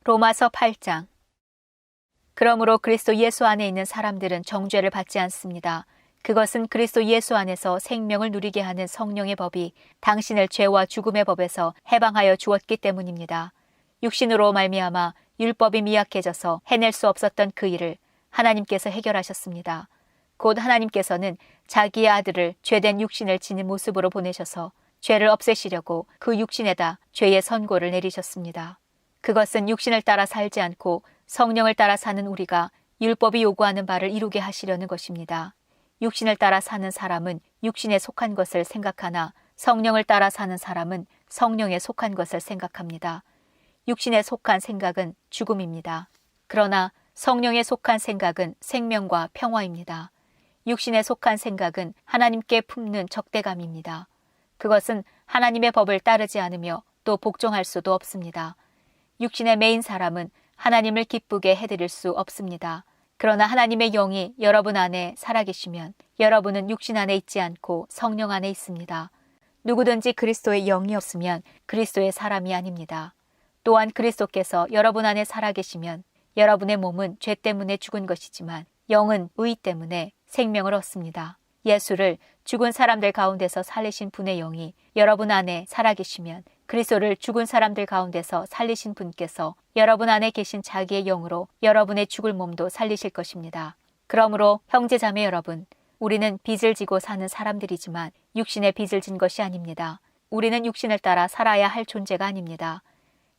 로마서 8장. 그러므로 그리스도 예수 안에 있는 사람들은 정죄를 받지 않습니다. 그것은 그리스도 예수 안에서 생명을 누리게 하는 성령의 법이 당신을 죄와 죽음의 법에서 해방하여 주었기 때문입니다. 육신으로 말미암아 율법이 미약해져서 해낼 수 없었던 그 일을 하나님께서 해결하셨습니다. 곧 하나님께서는 자기의 아들을 죄된 육신을 지닌 모습으로 보내셔서 죄를 없애시려고 그 육신에다 죄의 선고를 내리셨습니다. 그것은 육신을 따라 살지 않고 성령을 따라 사는 우리가 율법이 요구하는 바를 이루게 하시려는 것입니다. 육신을 따라 사는 사람은 육신에 속한 것을 생각하나 성령을 따라 사는 사람은 성령에 속한 것을 생각합니다. 육신에 속한 생각은 죽음입니다. 그러나 성령에 속한 생각은 생명과 평화입니다. 육신에 속한 생각은 하나님께 품는 적대감입니다. 그것은 하나님의 법을 따르지 않으며 또 복종할 수도 없습니다. 육신의 매인 사람은 하나님을 기쁘게 해드릴 수 없습니다. 그러나 하나님의 영이 여러분 안에 살아계시면 여러분은 육신 안에 있지 않고 성령 안에 있습니다. 누구든지 그리스도의 영이 없으면 그리스도의 사람이 아닙니다. 또한 그리스도께서 여러분 안에 살아계시면 여러분의 몸은 죄 때문에 죽은 것이지만 영은 의 때문에 생명을 얻습니다. 예수를 죽은 사람들 가운데서 살리신 분의 영이 여러분 안에 살아계시면 그리스도를 죽은 사람들 가운데서 살리신 분께서 여러분 안에 계신 자기의 영으로 여러분의 죽을 몸도 살리실 것입니다. 그러므로 형제자매 여러분, 우리는 빚을 지고 사는 사람들이지만 육신의 빚을 진 것이 아닙니다. 우리는 육신을 따라 살아야 할 존재가 아닙니다.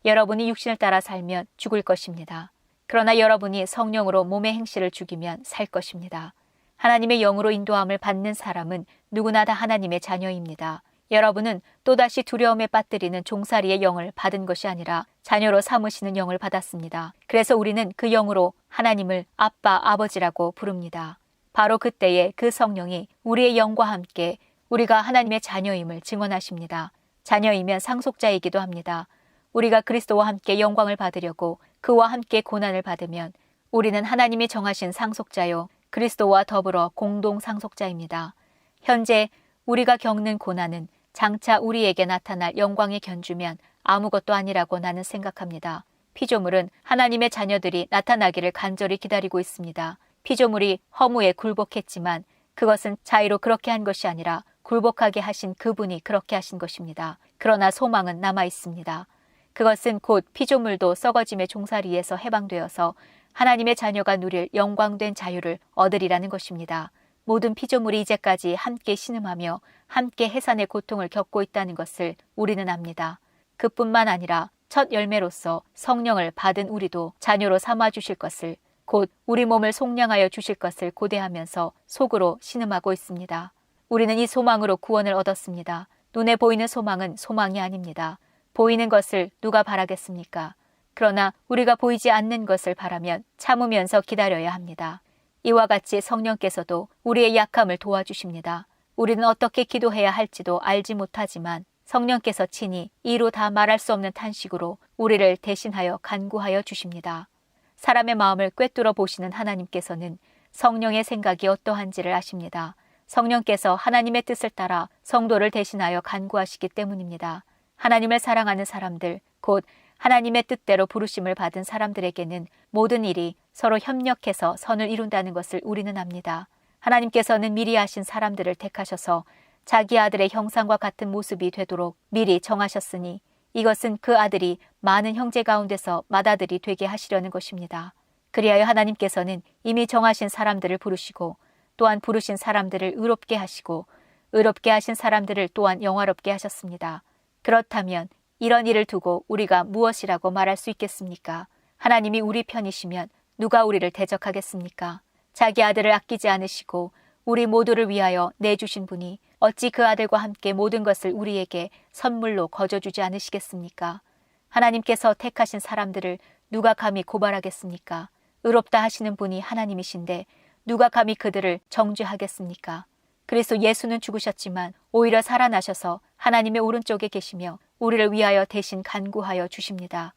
여러분이 육신을 따라 살면 죽을 것입니다. 그러나 여러분이 성령으로 몸의 행실을 죽이면 살 것입니다. 하나님의 영으로 인도함을 받는 사람은 누구나 다 하나님의 자녀입니다. 여러분은 또다시 두려움에 빠뜨리는 종살이의 영을 받은 것이 아니라 자녀로 삼으시는 영을 받았습니다. 그래서 우리는 그 영으로 하나님을 아빠, 아버지라고 부릅니다. 바로 그때에 그 성령이 우리의 영과 함께 우리가 하나님의 자녀임을 증언하십니다. 자녀이면 상속자이기도 합니다. 우리가 그리스도와 함께 영광을 받으려고 그와 함께 고난을 받으면 우리는 하나님이 정하신 상속자요 그리스도와 더불어 공동 상속자입니다. 현재 우리가 겪는 고난은 장차 우리에게 나타날 영광에 견주면 아무것도 아니라고 나는 생각합니다. 피조물은 하나님의 자녀들이 나타나기를 간절히 기다리고 있습니다. 피조물이 허무에 굴복했지만 그것은 자의로 그렇게 한 것이 아니라 굴복하게 하신 그분이 그렇게 하신 것입니다. 그러나 소망은 남아 있습니다. 그것은 곧 피조물도 썩어짐의 종살이에서 해방되어서 하나님의 자녀가 누릴 영광된 자유를 얻으리라는 것입니다. 모든 피조물이 이제까지 함께 신음하며 함께 해산의 고통을 겪고 있다는 것을 우리는 압니다. 그뿐만 아니라 첫 열매로서 성령을 받은 우리도 자녀로 삼아주실 것을, 곧 우리 몸을 속량하여 주실 것을 고대하면서 속으로 신음하고 있습니다. 우리는 이 소망으로 구원을 얻었습니다. 눈에 보이는 소망은 소망이 아닙니다. 보이는 것을 누가 바라겠습니까? 그러나 우리가 보이지 않는 것을 바라면 참으면서 기다려야 합니다. 이와 같이 성령께서도 우리의 약함을 도와주십니다. 우리는 어떻게 기도해야 할지도 알지 못하지만 성령께서 친히 이루 다 말할 수 없는 탄식으로 우리를 대신하여 간구하여 주십니다. 사람의 마음을 꿰뚫어 보시는 하나님께서는 성령의 생각이 어떠한지를 아십니다. 성령께서 하나님의 뜻을 따라 성도를 대신하여 간구하시기 때문입니다. 하나님을 사랑하는 사람들, 곧 하나님의 뜻대로 부르심을 받은 사람들에게는 모든 일이 서로 협력해서 선을 이룬다는 것을 우리는 압니다. 하나님께서는 미리 아신 사람들을 택하셔서 자기 아들의 형상과 같은 모습이 되도록 미리 정하셨으니 이것은 그 아들이 많은 형제 가운데서 맏아들이 되게 하시려는 것입니다. 그리하여 하나님께서는 이미 정하신 사람들을 부르시고 또한 부르신 사람들을 의롭게 하시고 의롭게 하신 사람들을 또한 영화롭게 하셨습니다. 그렇다면 이런 일을 두고 우리가 무엇이라고 말할 수 있겠습니까? 하나님이 우리 편이시면 누가 우리를 대적하겠습니까? 자기 아들을 아끼지 않으시고 우리 모두를 위하여 내주신 분이 어찌 그 아들과 함께 모든 것을 우리에게 선물로 거저주지 않으시겠습니까? 하나님께서 택하신 사람들을 누가 감히 고발하겠습니까? 의롭다 하시는 분이 하나님이신데 누가 감히 그들을 정죄하겠습니까? 그리스도 예수는 죽으셨지만 오히려 살아나셔서 하나님의 오른쪽에 계시며 우리를 위하여 대신 간구하여 주십니다.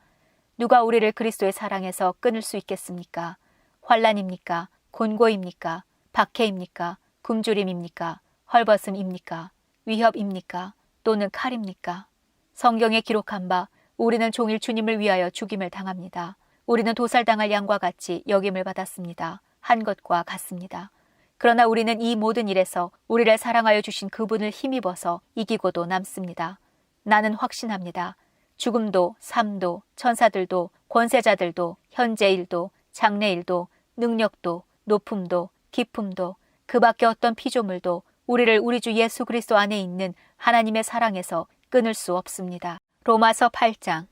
누가 우리를 그리스도의 사랑에서 끊을 수 있겠습니까? 환난입니까? 곤고입니까? 박해입니까? 굶주림입니까? 헐벗음입니까? 위협입니까? 또는 칼입니까? 성경에 기록한 바 우리는 종일 주님을 위하여 죽임을 당합니다. 우리는 도살당할 양과 같이 여김을 받았습니다. 한 것과 같습니다. 그러나 우리는 이 모든 일에서 우리를 사랑하여 주신 그분을 힘입어서 이기고도 남습니다. 나는 확신합니다. 죽음도 삶도 천사들도 권세자들도 현재일도 장래일도 능력도 높음도 깊음도 그 밖에 어떤 피조물도 우리를 우리 주 예수 그리스도 안에 있는 하나님의 사랑에서 끊을 수 없습니다. 로마서 8장.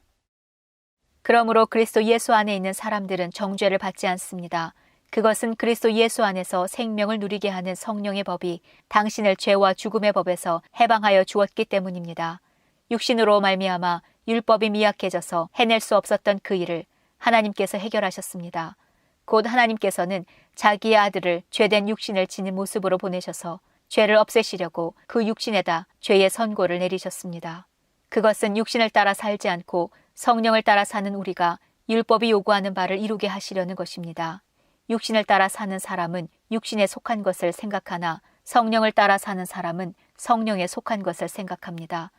그러므로 그리스도 예수 안에 있는 사람들은 정죄를 받지 않습니다. 그것은 그리스도 예수 안에서 생명을 누리게 하는 성령의 법이 당신을 죄와 죽음의 법에서 해방하여 주었기 때문입니다. 육신으로 말미암아 율법이 미약해져서 해낼 수 없었던 그 일을 하나님께서 해결하셨습니다. 곧 하나님께서는 자기의 아들을 죄된 육신을 지닌 모습으로 보내셔서 죄를 없애시려고 그 육신에다 죄의 선고를 내리셨습니다. 그것은 육신을 따라 살지 않고 성령을 따라 사는 우리가 율법이 요구하는 바를 이루게 하시려는 것입니다. 육신을 따라 사는 사람은 육신에 속한 것을 생각하나 성령을 따라 사는 사람은 성령에 속한 것을 생각합니다.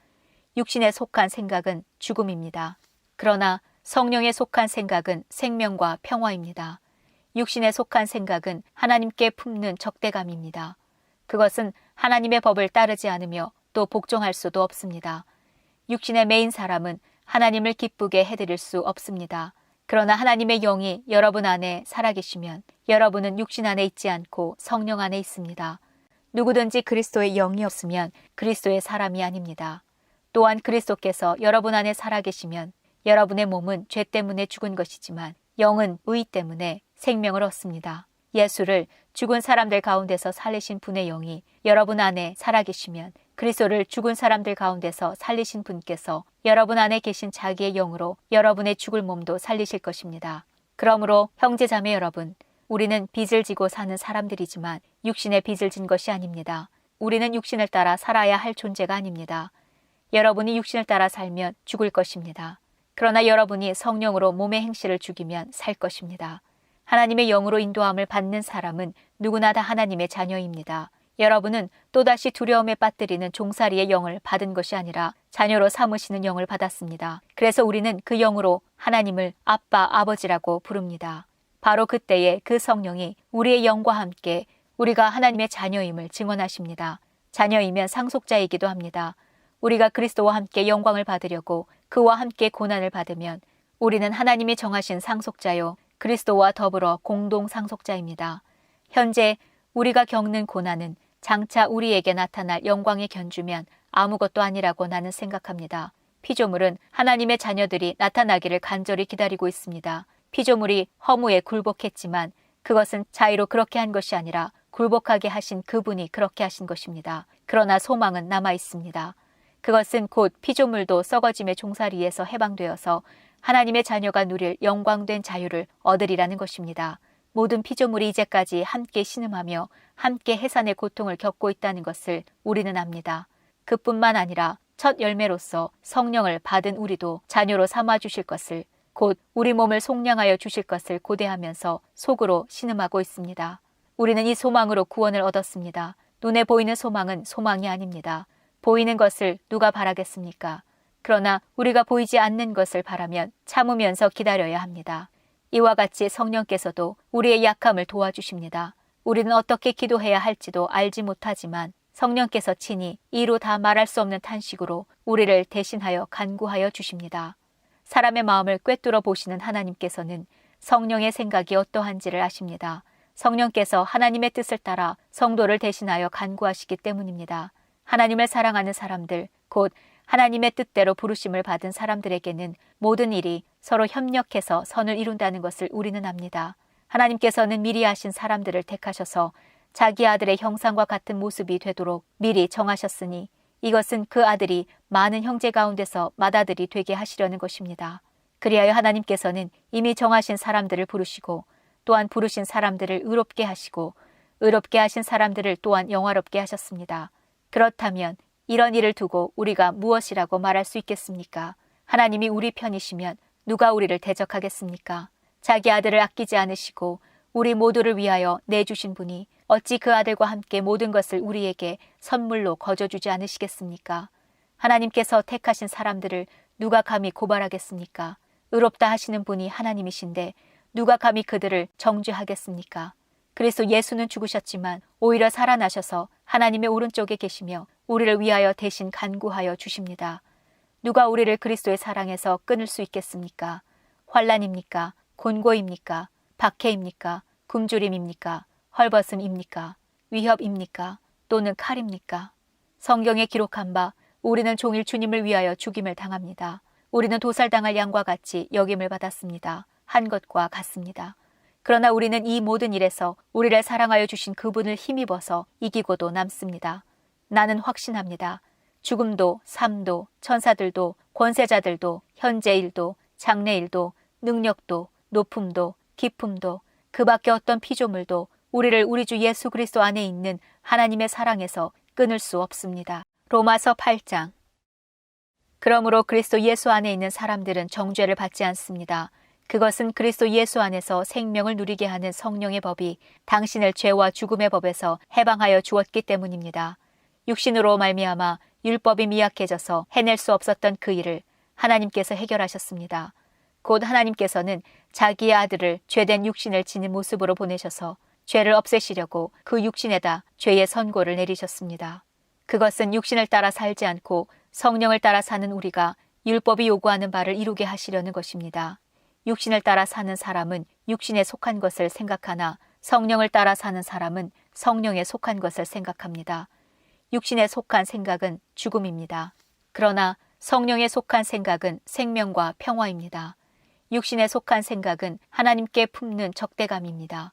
육신에 속한 생각은 죽음입니다. 그러나 성령에 속한 생각은 생명과 평화입니다. 육신에 속한 생각은 하나님께 품는 적대감입니다. 그것은 하나님의 법을 따르지 않으며 또 복종할 수도 없습니다. 육신의 매인 사람은 하나님을 기쁘게 해드릴 수 없습니다. 그러나 하나님의 영이 여러분 안에 살아계시면 여러분은 육신 안에 있지 않고 성령 안에 있습니다. 누구든지 그리스도의 영이 없으면 그리스도의 사람이 아닙니다. 또한 그리스도께서 여러분 안에 살아계시면 여러분의 몸은 죄 때문에 죽은 것이지만 영은 의 때문에 생명을 얻습니다. 예수를 죽은 사람들 가운데서 살리신 분의 영이 여러분 안에 살아계시면 그리스도를 죽은 사람들 가운데서 살리신 분께서 여러분 안에 계신 자기의 영으로 여러분의 죽을 몸도 살리실 것입니다. 그러므로 형제자매 여러분, 우리는 빚을 지고 사는 사람들이지만 육신의 빚을 진 것이 아닙니다. 우리는 육신을 따라 살아야 할 존재가 아닙니다. 여러분이 육신을 따라 살면 죽을 것입니다. 그러나 여러분이 성령으로 몸의 행실을 죽이면 살 것입니다. 하나님의 영으로 인도함을 받는 사람은 누구나 다 하나님의 자녀입니다. 여러분은 또다시 두려움에 빠뜨리는 종살이의 영을 받은 것이 아니라 자녀로 삼으시는 영을 받았습니다. 그래서 우리는 그 영으로 하나님을 아빠, 아버지라고 부릅니다. 바로 그때에 그 성령이 우리의 영과 함께 우리가 하나님의 자녀임을 증언하십니다. 자녀이면 상속자이기도 합니다. 우리가 그리스도와 함께 영광을 받으려고 그와 함께 고난을 받으면 우리는 하나님이 정하신 상속자요 그리스도와 더불어 공동 상속자입니다. 현재 우리가 겪는 고난은 장차 우리에게 나타날 영광에 견주면 아무것도 아니라고 나는 생각합니다. 피조물은 하나님의 자녀들이 나타나기를 간절히 기다리고 있습니다. 피조물이 허무에 굴복했지만 그것은 자의로 그렇게 한 것이 아니라 굴복하게 하신 그분이 그렇게 하신 것입니다. 그러나 소망은 남아 있습니다. 그것은 곧 피조물도 썩어짐의 종살이에서 해방되어서 하나님의 자녀가 누릴 영광된 자유를 얻으리라는 것입니다. 모든 피조물이 이제까지 함께 신음하며 함께 해산의 고통을 겪고 있다는 것을 우리는 압니다. 그뿐만 아니라 첫 열매로서 성령을 받은 우리도 자녀로 삼아주실 것을, 곧 우리 몸을 속량하여 주실 것을 고대하면서 속으로 신음하고 있습니다. 우리는 이 소망으로 구원을 얻었습니다. 눈에 보이는 소망은 소망이 아닙니다. 보이는 것을 누가 바라겠습니까? 그러나 우리가 보이지 않는 것을 바라면 참으면서 기다려야 합니다. 이와 같이 성령께서도 우리의 약함을 도와주십니다. 우리는 어떻게 기도해야 할지도 알지 못하지만 성령께서 친히 이루 다 말할 수 없는 탄식으로 우리를 대신하여 간구하여 주십니다. 사람의 마음을 꿰뚫어 보시는 하나님께서는 성령의 생각이 어떠한지를 아십니다. 성령께서 하나님의 뜻을 따라 성도를 대신하여 간구하시기 때문입니다. 하나님을 사랑하는 사람들, 곧 하나님의 뜻대로 부르심을 받은 사람들에게는 모든 일이 서로 협력해서 선을 이룬다는 것을 우리는 압니다. 하나님께서는 미리 아신 사람들을 택하셔서 자기 아들의 형상과 같은 모습이 되도록 미리 정하셨으니 이것은 그 아들이 많은 형제 가운데서 맏아들이 되게 하시려는 것입니다. 그리하여 하나님께서는 이미 정하신 사람들을 부르시고 또한 부르신 사람들을 의롭게 하시고 의롭게 하신 사람들을 또한 영화롭게 하셨습니다. 그렇다면 이런 일을 두고 우리가 무엇이라고 말할 수 있겠습니까? 하나님이 우리 편이시면 누가 우리를 대적하겠습니까? 자기 아들을 아끼지 않으시고 우리 모두를 위하여 내주신 분이 어찌 그 아들과 함께 모든 것을 우리에게 선물로 거저주지 않으시겠습니까? 하나님께서 택하신 사람들을 누가 감히 고발하겠습니까? 의롭다 하시는 분이 하나님이신데 누가 감히 그들을 정죄하겠습니까? 그리스도 예수는 죽으셨지만 오히려 살아나셔서 하나님의 오른쪽에 계시며 우리를 위하여 대신 간구하여 주십니다. 누가 우리를 그리스도의 사랑에서 끊을 수 있겠습니까? 환난입니까? 곤고입니까? 박해입니까? 굶주림입니까? 헐벗음입니까? 위협입니까? 또는 칼입니까? 성경에 기록한 바 우리는 종일 주님을 위하여 죽임을 당합니다. 우리는 도살당할 양과 같이 여김을 받았습니다. 한 것과 같습니다. 그러나 우리는 이 모든 일에서 우리를 사랑하여 주신 그분을 힘입어서 이기고도 남습니다. 나는 확신합니다. 죽음도 삶도 천사들도 권세자들도 현재일도 장래일도 능력도 높음도 깊음도 그 밖에 어떤 피조물도 우리를 우리 주 예수 그리스도 안에 있는 하나님의 사랑에서 끊을 수 없습니다. 로마서 8장. 그러므로 그리스도 예수 안에 있는 사람들은 정죄를 받지 않습니다. 그것은 그리스도 예수 안에서 생명을 누리게 하는 성령의 법이 당신을 죄와 죽음의 법에서 해방하여 주었기 때문입니다. 육신으로 말미암아 율법이 미약해져서 해낼 수 없었던 그 일을 하나님께서 해결하셨습니다. 곧 하나님께서는 자기의 아들을 죄된 육신을 지닌 모습으로 보내셔서 죄를 없애시려고 그 육신에다 죄의 선고를 내리셨습니다. 그것은 육신을 따라 살지 않고 성령을 따라 사는 우리가 율법이 요구하는 바를 이루게 하시려는 것입니다. 육신을 따라 사는 사람은 육신에 속한 것을 생각하나 성령을 따라 사는 사람은 성령에 속한 것을 생각합니다. 육신에 속한 생각은 죽음입니다. 그러나 성령에 속한 생각은 생명과 평화입니다. 육신에 속한 생각은 하나님께 품는 적대감입니다.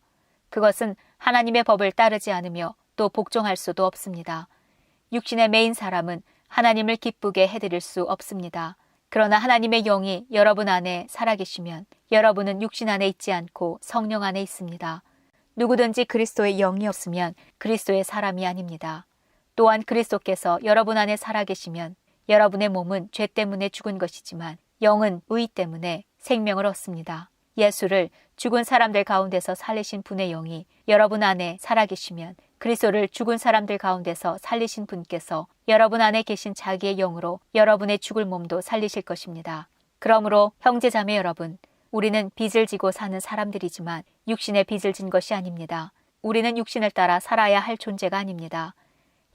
그것은 하나님의 법을 따르지 않으며 또 복종할 수도 없습니다. 육신의 매인 사람은 하나님을 기쁘게 해드릴 수 없습니다. 그러나 하나님의 영이 여러분 안에 살아계시면 여러분은 육신 안에 있지 않고 성령 안에 있습니다. 누구든지 그리스도의 영이 없으면 그리스도의 사람이 아닙니다. 또한 그리스도께서 여러분 안에 살아계시면 여러분의 몸은 죄 때문에 죽은 것이지만 영은 의 때문에 생명을 얻습니다. 예수를 죽은 사람들 가운데서 살리신 분의 영이 여러분 안에 살아계시면 그리스도를 죽은 사람들 가운데서 살리신 분께서 여러분 안에 계신 자기의 영으로 여러분의 죽을 몸도 살리실 것입니다. 그러므로 형제자매 여러분, 우리는 빚을 지고 사는 사람들이지만 육신의 빚을 진 것이 아닙니다. 우리는 육신을 따라 살아야 할 존재가 아닙니다.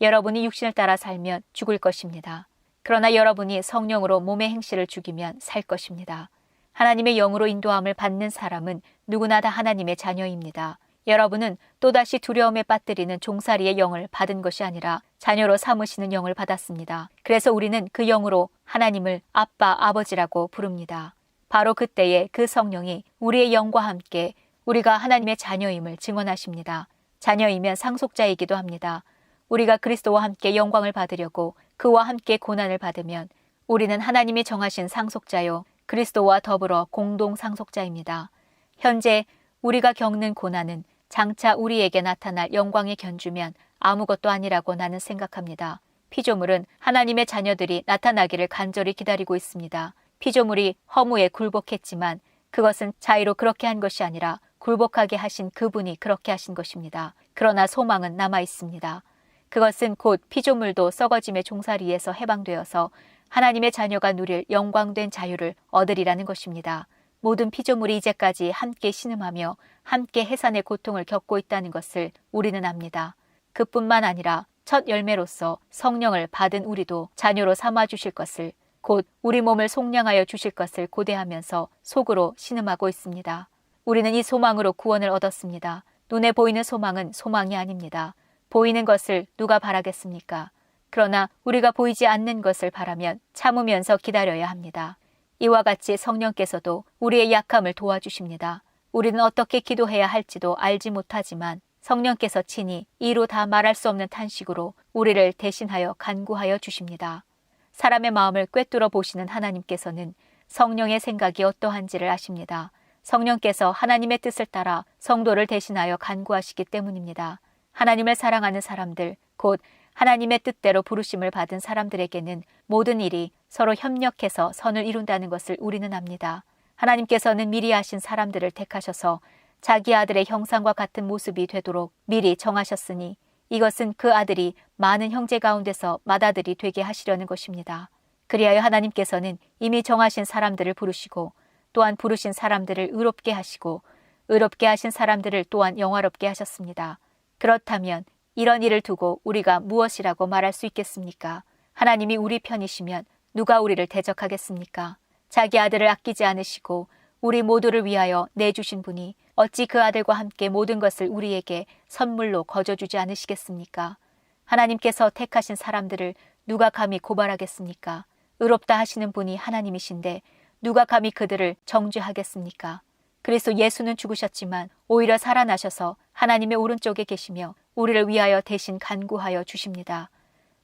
여러분이 육신을 따라 살면 죽을 것입니다. 그러나 여러분이 성령으로 몸의 행실을 죽이면 살 것입니다. 하나님의 영으로 인도함을 받는 사람은 누구나 다 하나님의 자녀입니다. 여러분은 또다시 두려움에 빠뜨리는 종살이의 영을 받은 것이 아니라 자녀로 삼으시는 영을 받았습니다. 그래서 우리는 그 영으로 하나님을 아빠, 아버지라고 부릅니다. 바로 그때에 그 성령이 우리의 영과 함께 우리가 하나님의 자녀임을 증언하십니다. 자녀이면 상속자이기도 합니다. 우리가 그리스도와 함께 영광을 받으려고 그와 함께 고난을 받으면 우리는 하나님이 정하신 상속자요 그리스도와 더불어 공동 상속자입니다. 현재 우리가 겪는 고난은 장차 우리에게 나타날 영광에 견주면 아무것도 아니라고 나는 생각합니다. 피조물은 하나님의 자녀들이 나타나기를 간절히 기다리고 있습니다. 피조물이 허무에 굴복했지만 그것은 자의로 그렇게 한 것이 아니라 굴복하게 하신 그분이 그렇게 하신 것입니다. 그러나 소망은 남아 있습니다. 그것은 곧 피조물도 썩어짐의 종살이에서 해방되어서 하나님의 자녀가 누릴 영광된 자유를 얻으리라는 것입니다. 모든 피조물이 이제까지 함께 신음하며 함께 해산의 고통을 겪고 있다는 것을 우리는 압니다. 그뿐만 아니라 첫 열매로서 성령을 받은 우리도 자녀로 삼아주실 것을, 곧 우리 몸을 속량하여 주실 것을 고대하면서 속으로 신음하고 있습니다. 우리는 이 소망으로 구원을 얻었습니다. 눈에 보이는 소망은 소망이 아닙니다. 보이는 것을 누가 바라겠습니까? 그러나 우리가 보이지 않는 것을 바라면 참으면서 기다려야 합니다. 이와 같이 성령께서도 우리의 약함을 도와주십니다. 우리는 어떻게 기도해야 할지도 알지 못하지만 성령께서 친히 이루 다 말할 수 없는 탄식으로 우리를 대신하여 간구하여 주십니다. 사람의 마음을 꿰뚫어 보시는 하나님께서는 성령의 생각이 어떠한지를 아십니다. 성령께서 하나님의 뜻을 따라 성도를 대신하여 간구하시기 때문입니다. 하나님을 사랑하는 사람들, 곧 하나님의 뜻대로 부르심을 받은 사람들에게는 모든 일이 서로 협력해서 선을 이룬다는 것을 우리는 압니다. 하나님께서는 미리 아신 사람들을 택하셔서 자기 아들의 형상과 같은 모습이 되도록 미리 정하셨으니 이것은 그 아들이 많은 형제 가운데서 맏아들이 되게 하시려는 것입니다. 그리하여 하나님께서는 이미 정하신 사람들을 부르시고 또한 부르신 사람들을 의롭게 하시고 의롭게 하신 사람들을 또한 영화롭게 하셨습니다. 그렇다면 이런 일을 두고 우리가 무엇이라고 말할 수 있겠습니까? 하나님이 우리 편이시면 누가 우리를 대적하겠습니까? 자기 아들을 아끼지 않으시고 우리 모두를 위하여 내주신 분이 어찌 그 아들과 함께 모든 것을 우리에게 선물로 거저주지 않으시겠습니까? 하나님께서 택하신 사람들을 누가 감히 고발하겠습니까? 의롭다 하시는 분이 하나님이신데 누가 감히 그들을 정죄하겠습니까? 그리스도 예수는 죽으셨지만 오히려 살아나셔서 하나님의 오른쪽에 계시며 우리를 위하여 대신 간구하여 주십니다.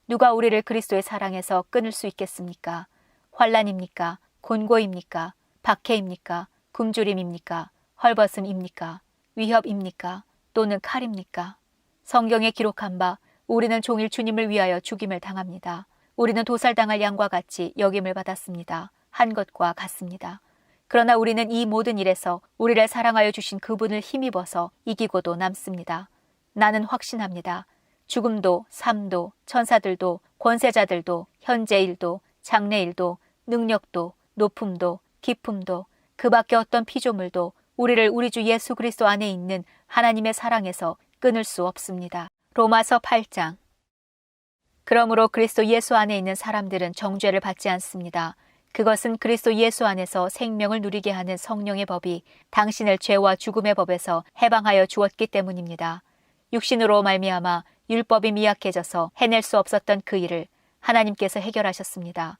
누가 우리를 그리스도의 사랑에서 끊을 수 있겠습니까? 환난입니까? 곤고입니까? 박해입니까? 굶주림입니까? 헐벗음입니까? 위협입니까? 또는 칼입니까? 성경에 기록한 바 우리는 종일 주님을 위하여 죽임을 당합니다. 우리는 도살당할 양과 같이 여김을 받았습니다. 한 것과 같습니다. 그러나 우리는 이 모든 일에서 우리를 사랑하여 주신 그분을 힘입어서 이기고도 남습니다. 나는 확신합니다. 죽음도 삶도 천사들도 권세자들도 현재일도 장래일도 능력도 높음도 깊음도 그 밖에 어떤 피조물도 우리를 우리 주 예수 그리스도 안에 있는 하나님의 사랑에서 끊을 수 없습니다. 로마서 8장. 그러므로 그리스도 예수 안에 있는 사람들은 정죄를 받지 않습니다. 그것은 그리스도 예수 안에서 생명을 누리게 하는 성령의 법이 당신을 죄와 죽음의 법에서 해방하여 주었기 때문입니다. 육신으로 말미암아 율법이 미약해져서 해낼 수 없었던 그 일을 하나님께서 해결하셨습니다.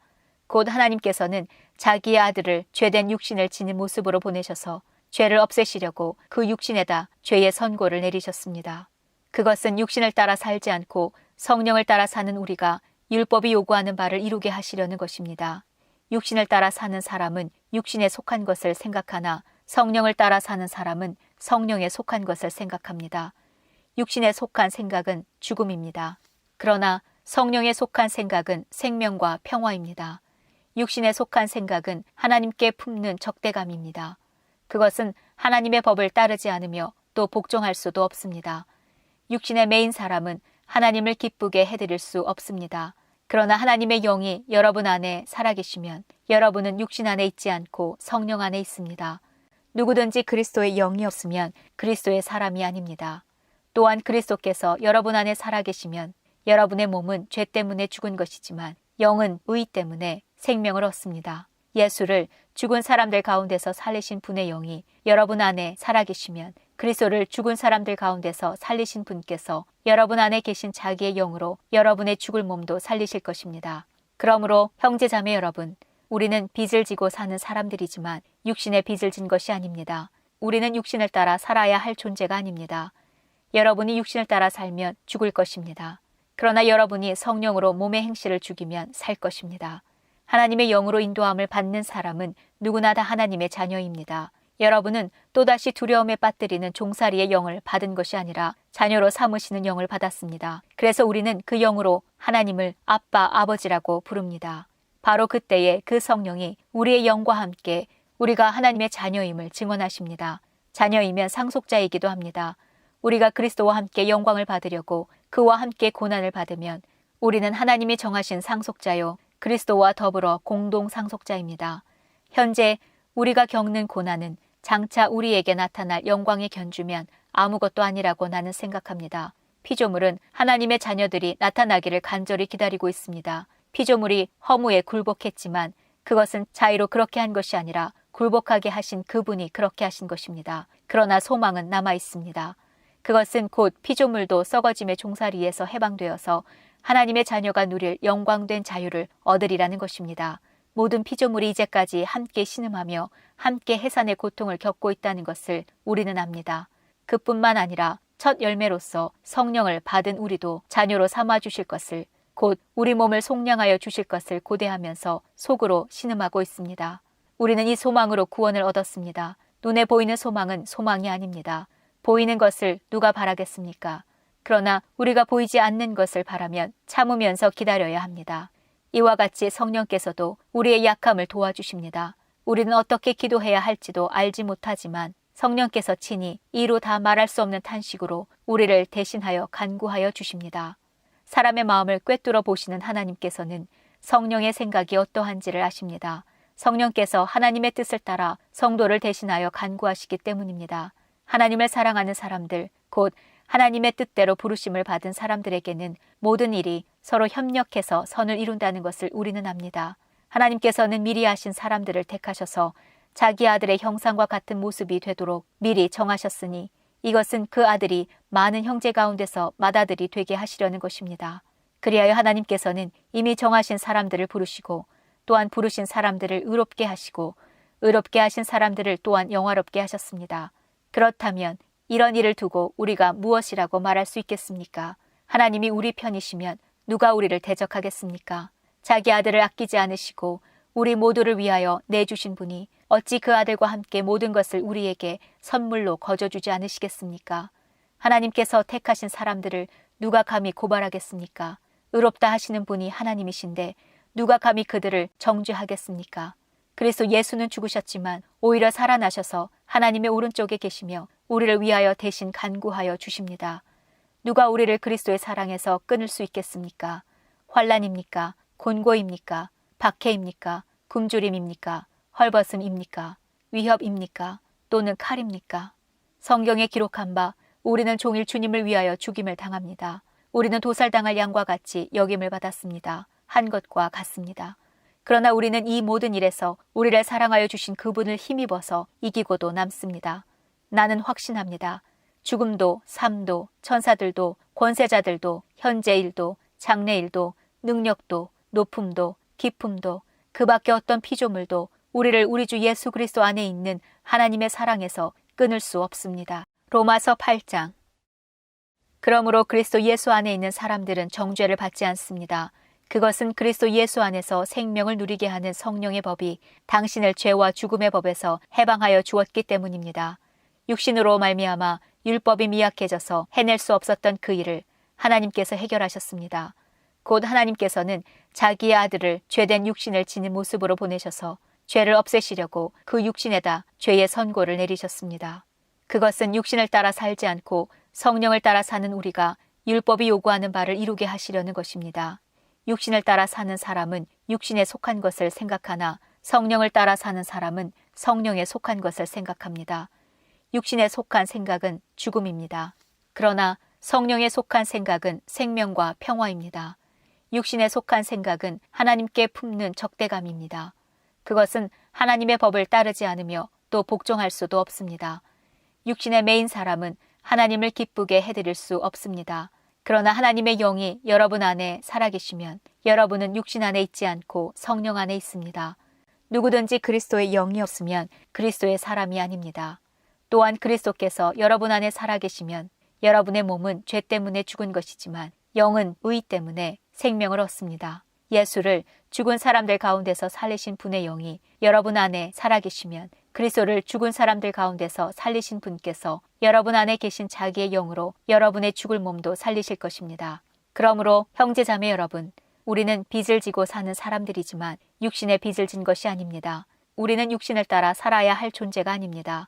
곧 하나님께서는 자기의 아들을 죄된 육신을 지닌 모습으로 보내셔서 죄를 없애시려고 그 육신에다 죄의 선고를 내리셨습니다. 그것은 육신을 따라 살지 않고 성령을 따라 사는 우리가 율법이 요구하는 바를 이루게 하시려는 것입니다. 육신을 따라 사는 사람은 육신에 속한 것을 생각하나 성령을 따라 사는 사람은 성령에 속한 것을 생각합니다. 육신에 속한 생각은 죽음입니다. 그러나 성령에 속한 생각은 생명과 평화입니다. 육신에 속한 생각은 하나님께 품는 적대감입니다. 그것은 하나님의 법을 따르지 않으며 또 복종할 수도 없습니다. 육신의 매인 사람은 하나님을 기쁘게 해드릴 수 없습니다. 그러나 하나님의 영이 여러분 안에 살아계시면 여러분은 육신 안에 있지 않고 성령 안에 있습니다. 누구든지 그리스도의 영이 없으면 그리스도의 사람이 아닙니다. 또한 그리스도께서 여러분 안에 살아계시면 여러분의 몸은 죄 때문에 죽은 것이지만 영은 의 때문에 생명을 얻습니다. 예수를 죽은 사람들 가운데서 살리신 분의 영이 여러분 안에 살아계시면 그리스도를 죽은 사람들 가운데서 살리신 분께서 여러분 안에 계신 자기의 영으로 여러분의 죽을 몸도 살리실 것입니다. 그러므로 형제자매 여러분, 우리는 빚을 지고 사는 사람들이지만 육신의 빚을 진 것이 아닙니다. 우리는 육신을 따라 살아야 할 존재가 아닙니다. 여러분이 육신을 따라 살면 죽을 것입니다. 그러나 여러분이 성령으로 몸의 행실을 죽이면 살 것입니다. 하나님의 영으로 인도함을 받는 사람은 누구나 다 하나님의 자녀입니다. 여러분은 또다시 두려움에 빠뜨리는 종살이의 영을 받은 것이 아니라 자녀로 삼으시는 영을 받았습니다. 그래서 우리는 그 영으로 하나님을 아빠, 아버지라고 부릅니다. 바로 그때에 그 성령이 우리의 영과 함께 우리가 하나님의 자녀임을 증언하십니다. 자녀이면 상속자이기도 합니다. 우리가 그리스도와 함께 영광을 받으려고 그와 함께 고난을 받으면 우리는 하나님이 정하신 상속자요 그리스도와 더불어 공동 상속자입니다. 현재 우리가 겪는 고난은 장차 우리에게 나타날 영광에 견주면 아무것도 아니라고 나는 생각합니다. 피조물은 하나님의 자녀들이 나타나기를 간절히 기다리고 있습니다. 피조물이 허무에 굴복했지만 그것은 자의로 그렇게 한 것이 아니라 굴복하게 하신 그분이 그렇게 하신 것입니다. 그러나 소망은 남아 있습니다. 그것은 곧 피조물도 썩어짐의 종살이에서 해방되어서 하나님의 자녀가 누릴 영광된 자유를 얻으리라는 것입니다. 모든 피조물이 이제까지 함께 신음하며 함께 해산의 고통을 겪고 있다는 것을 우리는 압니다. 그뿐만 아니라 첫 열매로서 성령을 받은 우리도 자녀로 삼아주실 것을, 곧 우리 몸을 속량하여 주실 것을 고대하면서 속으로 신음하고 있습니다. 우리는 이 소망으로 구원을 얻었습니다. 눈에 보이는 소망은 소망이 아닙니다. 보이는 것을 누가 바라겠습니까? 그러나 우리가 보이지 않는 것을 바라면 참으면서 기다려야 합니다. 이와 같이 성령께서도 우리의 약함을 도와주십니다. 우리는 어떻게 기도해야 할지도 알지 못하지만 성령께서 친히 이로 다 말할 수 없는 탄식으로 우리를 대신하여 간구하여 주십니다. 사람의 마음을 꿰뚫어 보시는 하나님께서는 성령의 생각이 어떠한지를 아십니다. 성령께서 하나님의 뜻을 따라 성도를 대신하여 간구하시기 때문입니다. 하나님을 사랑하는 사람들, 곧 하나님의 뜻대로 부르심을 받은 사람들에게는 모든 일이 서로 협력해서 선을 이룬다는 것을 우리는 압니다. 하나님께서는 미리 하신 사람들을 택하셔서 자기 아들의 형상과 같은 모습이 되도록 미리 정하셨으니 이것은 그 아들이 많은 형제 가운데서 맏아들이 되게 하시려는 것입니다. 그리하여 하나님께서는 이미 정하신 사람들을 부르시고 또한 부르신 사람들을 의롭게 하시고 의롭게 하신 사람들을 또한 영화롭게 하셨습니다. 그렇다면 이런 일을 두고 우리가 무엇이라고 말할 수 있겠습니까? 하나님이 우리 편이시면 누가 우리를 대적하겠습니까? 자기 아들을 아끼지 않으시고 우리 모두를 위하여 내주신 분이 어찌 그 아들과 함께 모든 것을 우리에게 선물로 거저주지 않으시겠습니까? 하나님께서 택하신 사람들을 누가 감히 고발하겠습니까? 의롭다 하시는 분이 하나님이신데 누가 감히 그들을 정죄하겠습니까? 그래서 예수는 죽으셨지만 오히려 살아나셔서 하나님의 오른쪽에 계시며 우리를 위하여 대신 간구하여 주십니다. 누가 우리를 그리스도의 사랑에서 끊을 수 있겠습니까? 환난입니까? 곤고입니까? 박해입니까? 굶주림입니까? 헐벗음입니까? 위협입니까? 또는 칼입니까? 성경에 기록한 바 우리는 종일 주님을 위하여 죽임을 당합니다. 우리는 도살당할 양과 같이 여김을 받았습니다. 한 것과 같습니다. 그러나 우리는 이 모든 일에서 우리를 사랑하여 주신 그분을 힘입어서 이기고도 남습니다. 나는 확신합니다. 죽음도 삶도 천사들도 권세자들도 현재일도 장래일도 능력도 높음도 깊음도 그 밖에 어떤 피조물도 우리를 우리 주 예수 그리스도 안에 있는 하나님의 사랑에서 끊을 수 없습니다. 로마서 8장. 그러므로 그리스도 예수 안에 있는 사람들은 정죄를 받지 않습니다. 그것은 그리스도 예수 안에서 생명을 누리게 하는 성령의 법이 당신을 죄와 죽음의 법에서 해방하여 주었기 때문입니다. 육신으로 말미암아 율법이 미약해져서 해낼 수 없었던 그 일을 하나님께서 해결하셨습니다. 곧 하나님께서는 자기의 아들을 죄된 육신을 지닌 모습으로 보내셔서 죄를 없애시려고 그 육신에다 죄의 선고를 내리셨습니다. 그것은 육신을 따라 살지 않고 성령을 따라 사는 우리가 율법이 요구하는 바를 이루게 하시려는 것입니다. 육신을 따라 사는 사람은 육신에 속한 것을 생각하나 성령을 따라 사는 사람은 성령에 속한 것을 생각합니다. 육신에 속한 생각은 죽음입니다. 그러나 성령에 속한 생각은 생명과 평화입니다. 육신에 속한 생각은 하나님께 품는 적대감입니다. 그것은 하나님의 법을 따르지 않으며 또 복종할 수도 없습니다. 육신의 매인 사람은 하나님을 기쁘게 해드릴 수 없습니다. 그러나 하나님의 영이 여러분 안에 살아계시면 여러분은 육신 안에 있지 않고 성령 안에 있습니다. 누구든지 그리스도의 영이 없으면 그리스도의 사람이 아닙니다. 또한 그리스도께서 여러분 안에 살아계시면 여러분의 몸은 죄 때문에 죽은 것이지만 영은 의 때문에 생명을 얻습니다. 예수를 죽은 사람들 가운데서 살리신 분의 영이 여러분 안에 살아계시면 그리스도를 죽은 사람들 가운데서 살리신 분께서 여러분 안에 계신 자기의 영으로 여러분의 죽을 몸도 살리실 것입니다. 그러므로 형제자매 여러분, 우리는 빚을 지고 사는 사람들이지만 육신의 빚을 진 것이 아닙니다. 우리는 육신을 따라 살아야 할 존재가 아닙니다.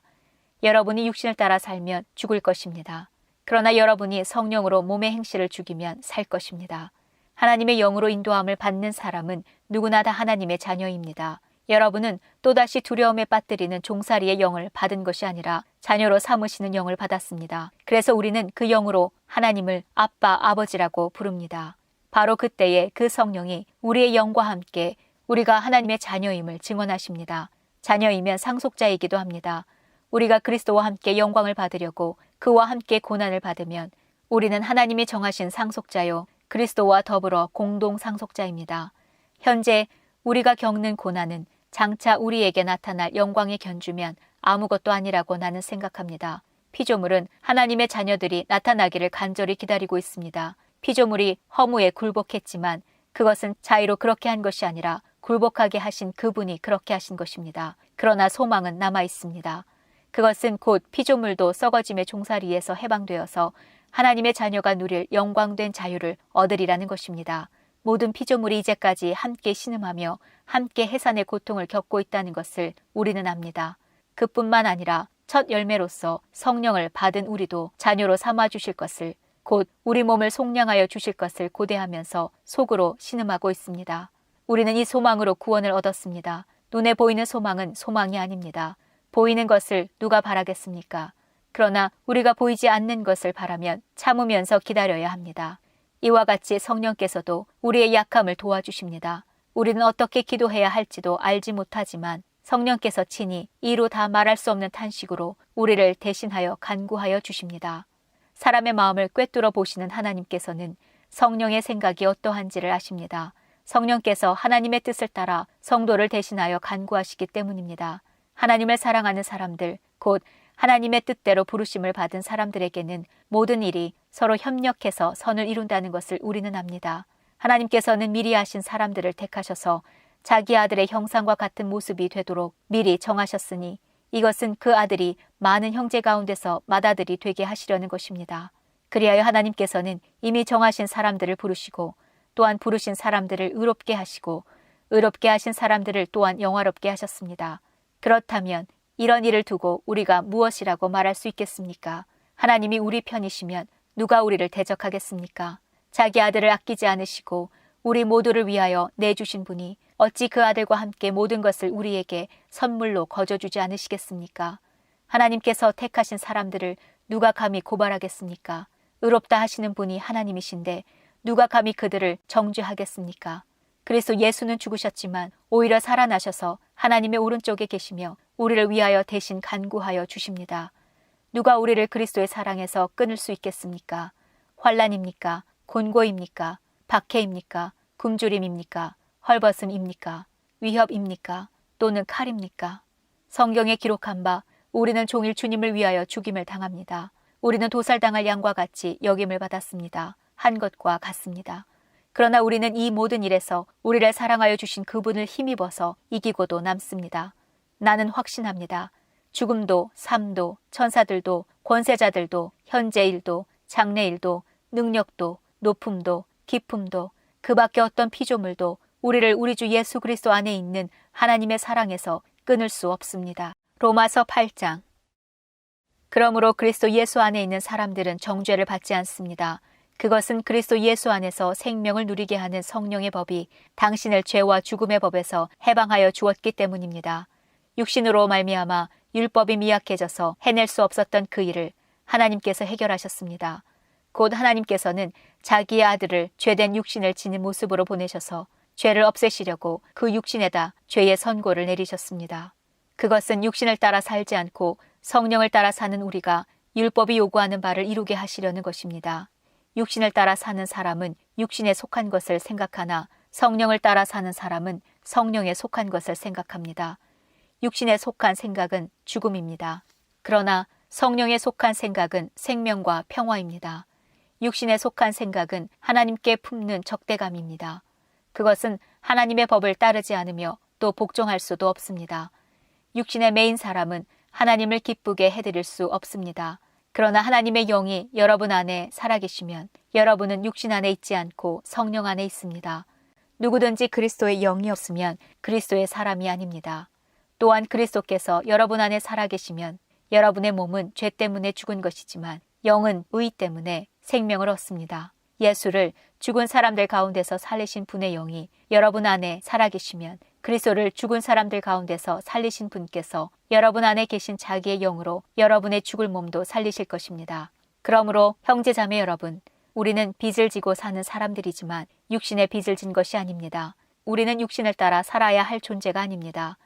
여러분이 육신을 따라 살면 죽을 것입니다. 그러나 여러분이 성령으로 몸의 행실을 죽이면 살 것입니다. 하나님의 영으로 인도함을 받는 사람은 누구나 다 하나님의 자녀입니다. 여러분은 또다시 두려움에 빠뜨리는 종살이의 영을 받은 것이 아니라 자녀로 삼으시는 영을 받았습니다. 그래서 우리는 그 영으로 하나님을 아빠, 아버지라고 부릅니다. 바로 그때에 그 성령이 우리의 영과 함께 우리가 하나님의 자녀임을 증언하십니다. 자녀이면 상속자이기도 합니다. 우리가 그리스도와 함께 영광을 받으려고 그와 함께 고난을 받으면 우리는 하나님이 정하신 상속자요 그리스도와 더불어 공동 상속자입니다. 현재 우리가 겪는 고난은 장차 우리에게 나타날 영광에 견주면 아무것도 아니라고 나는 생각합니다. 피조물은 하나님의 자녀들이 나타나기를 간절히 기다리고 있습니다. 피조물이 허무에 굴복했지만 그것은 자의로 그렇게 한 것이 아니라 굴복하게 하신 그분이 그렇게 하신 것입니다. 그러나 소망은 남아 있습니다. 그것은 곧 피조물도 썩어짐의 종살이에서 해방되어서 하나님의 자녀가 누릴 영광된 자유를 얻으리라는 것입니다. 모든 피조물이 이제까지 함께 신음하며 함께 해산의 고통을 겪고 있다는 것을 우리는 압니다. 그뿐만 아니라 첫 열매로서 성령을 받은 우리도 자녀로 삼아주실 것을, 곧 우리 몸을 속량하여 주실 것을 고대하면서 속으로 신음하고 있습니다. 우리는 이 소망으로 구원을 얻었습니다. 눈에 보이는 소망은 소망이 아닙니다. 보이는 것을 누가 바라겠습니까? 그러나 우리가 보이지 않는 것을 바라면 참으면서 기다려야 합니다. 이와 같이 성령께서도 우리의 약함을 도와주십니다. 우리는 어떻게 기도해야 할지도 알지 못하지만 성령께서 친히 이루 다 말할 수 없는 탄식으로 우리를 대신하여 간구하여 주십니다. 사람의 마음을 꿰뚫어 보시는 하나님께서는 성령의 생각이 어떠한지를 아십니다. 성령께서 하나님의 뜻을 따라 성도를 대신하여 간구하시기 때문입니다. 하나님을 사랑하는 사람들, 곧 하나님의 뜻대로 부르심을 받은 사람들에게는 모든 일이 서로 협력해서 선을 이룬다는 것을 우리는 압니다. 하나님께서는 미리 아신 사람들을 택하셔서 자기 아들의 형상과 같은 모습이 되도록 미리 정하셨으니 이것은 그 아들이 많은 형제 가운데서 맏아들이 되게 하시려는 것입니다. 그리하여 하나님께서는 이미 정하신 사람들을 부르시고 또한 부르신 사람들을 의롭게 하시고 의롭게 하신 사람들을 또한 영화롭게 하셨습니다. 그렇다면 이런 일을 두고 우리가 무엇이라고 말할 수 있겠습니까? 하나님이 우리 편이시면 누가 우리를 대적하겠습니까? 자기 아들을 아끼지 않으시고 우리 모두를 위하여 내주신 분이 어찌 그 아들과 함께 모든 것을 우리에게 선물로 거저주지 않으시겠습니까? 하나님께서 택하신 사람들을 누가 감히 고발하겠습니까? 의롭다 하시는 분이 하나님이신데 누가 감히 그들을 정죄하겠습니까? 그리스도 예수는 죽으셨지만 오히려 살아나셔서 하나님의 오른쪽에 계시며 우리를 위하여 대신 간구하여 주십니다. 누가 우리를 그리스도의 사랑에서 끊을 수 있겠습니까? 환난입니까? 곤고입니까? 박해입니까? 굶주림입니까? 헐벗음입니까? 위협입니까? 또는 칼입니까? 성경에 기록한 바 우리는 종일 주님을 위하여 죽임을 당합니다. 우리는 도살당할 양과 같이 여김을 받았습니다. 한 것과 같습니다. 그러나 우리는 이 모든 일에서 우리를 사랑하여 주신 그분을 힘입어서 이기고도 남습니다. 나는 확신합니다. 죽음도 삶도 천사들도 권세자들도 현재일도 장래일도 능력도 높음도 깊음도 그 밖에 어떤 피조물도 우리를 우리 주 예수 그리스도 안에 있는 하나님의 사랑에서 끊을 수 없습니다. 로마서 8장. 그러므로 그리스도 예수 안에 있는 사람들은 정죄를 받지 않습니다. 그것은 그리스도 예수 안에서 생명을 누리게 하는 성령의 법이 당신을 죄와 죽음의 법에서 해방하여 주었기 때문입니다. 육신으로 말미암아 율법이 미약해져서 해낼 수 없었던 그 일을 하나님께서 해결하셨습니다. 곧 하나님께서는 자기의 아들을 죄된 육신을 지닌 모습으로 보내셔서 죄를 없애시려고 그 육신에다 죄의 선고를 내리셨습니다. 그것은 육신을 따라 살지 않고 성령을 따라 사는 우리가 율법이 요구하는 바를 이루게 하시려는 것입니다. 육신을 따라 사는 사람은 육신에 속한 것을 생각하나 성령을 따라 사는 사람은 성령에 속한 것을 생각합니다. 육신에 속한 생각은 죽음입니다. 그러나 성령에 속한 생각은 생명과 평화입니다. 육신에 속한 생각은 하나님께 품는 적대감입니다. 그것은 하나님의 법을 따르지 않으며 또 복종할 수도 없습니다. 육신의 매인 사람은 하나님을 기쁘게 해드릴 수 없습니다. 그러나 하나님의 영이 여러분 안에 살아계시면 여러분은 육신 안에 있지 않고 성령 안에 있습니다. 누구든지 그리스도의 영이 없으면 그리스도의 사람이 아닙니다. 또한 그리스도께서 여러분 안에 살아계시면 여러분의 몸은 죄 때문에 죽은 것이지만 영은 의 때문에 생명을 얻습니다. 예수를 죽은 사람들 가운데서 살리신 분의 영이 여러분 안에 살아계시면 그리스도를 죽은 사람들 가운데서 살리신 분께서 여러분 안에 계신 자기의 영으로 여러분의 죽을 몸도 살리실 것입니다. 그러므로 형제자매 여러분, 우리는 빚을 지고 사는 사람들이지만 육신의 빚을 진 것이 아닙니다. 우리는 육신을 따라 살아야 할 존재가 아닙니다.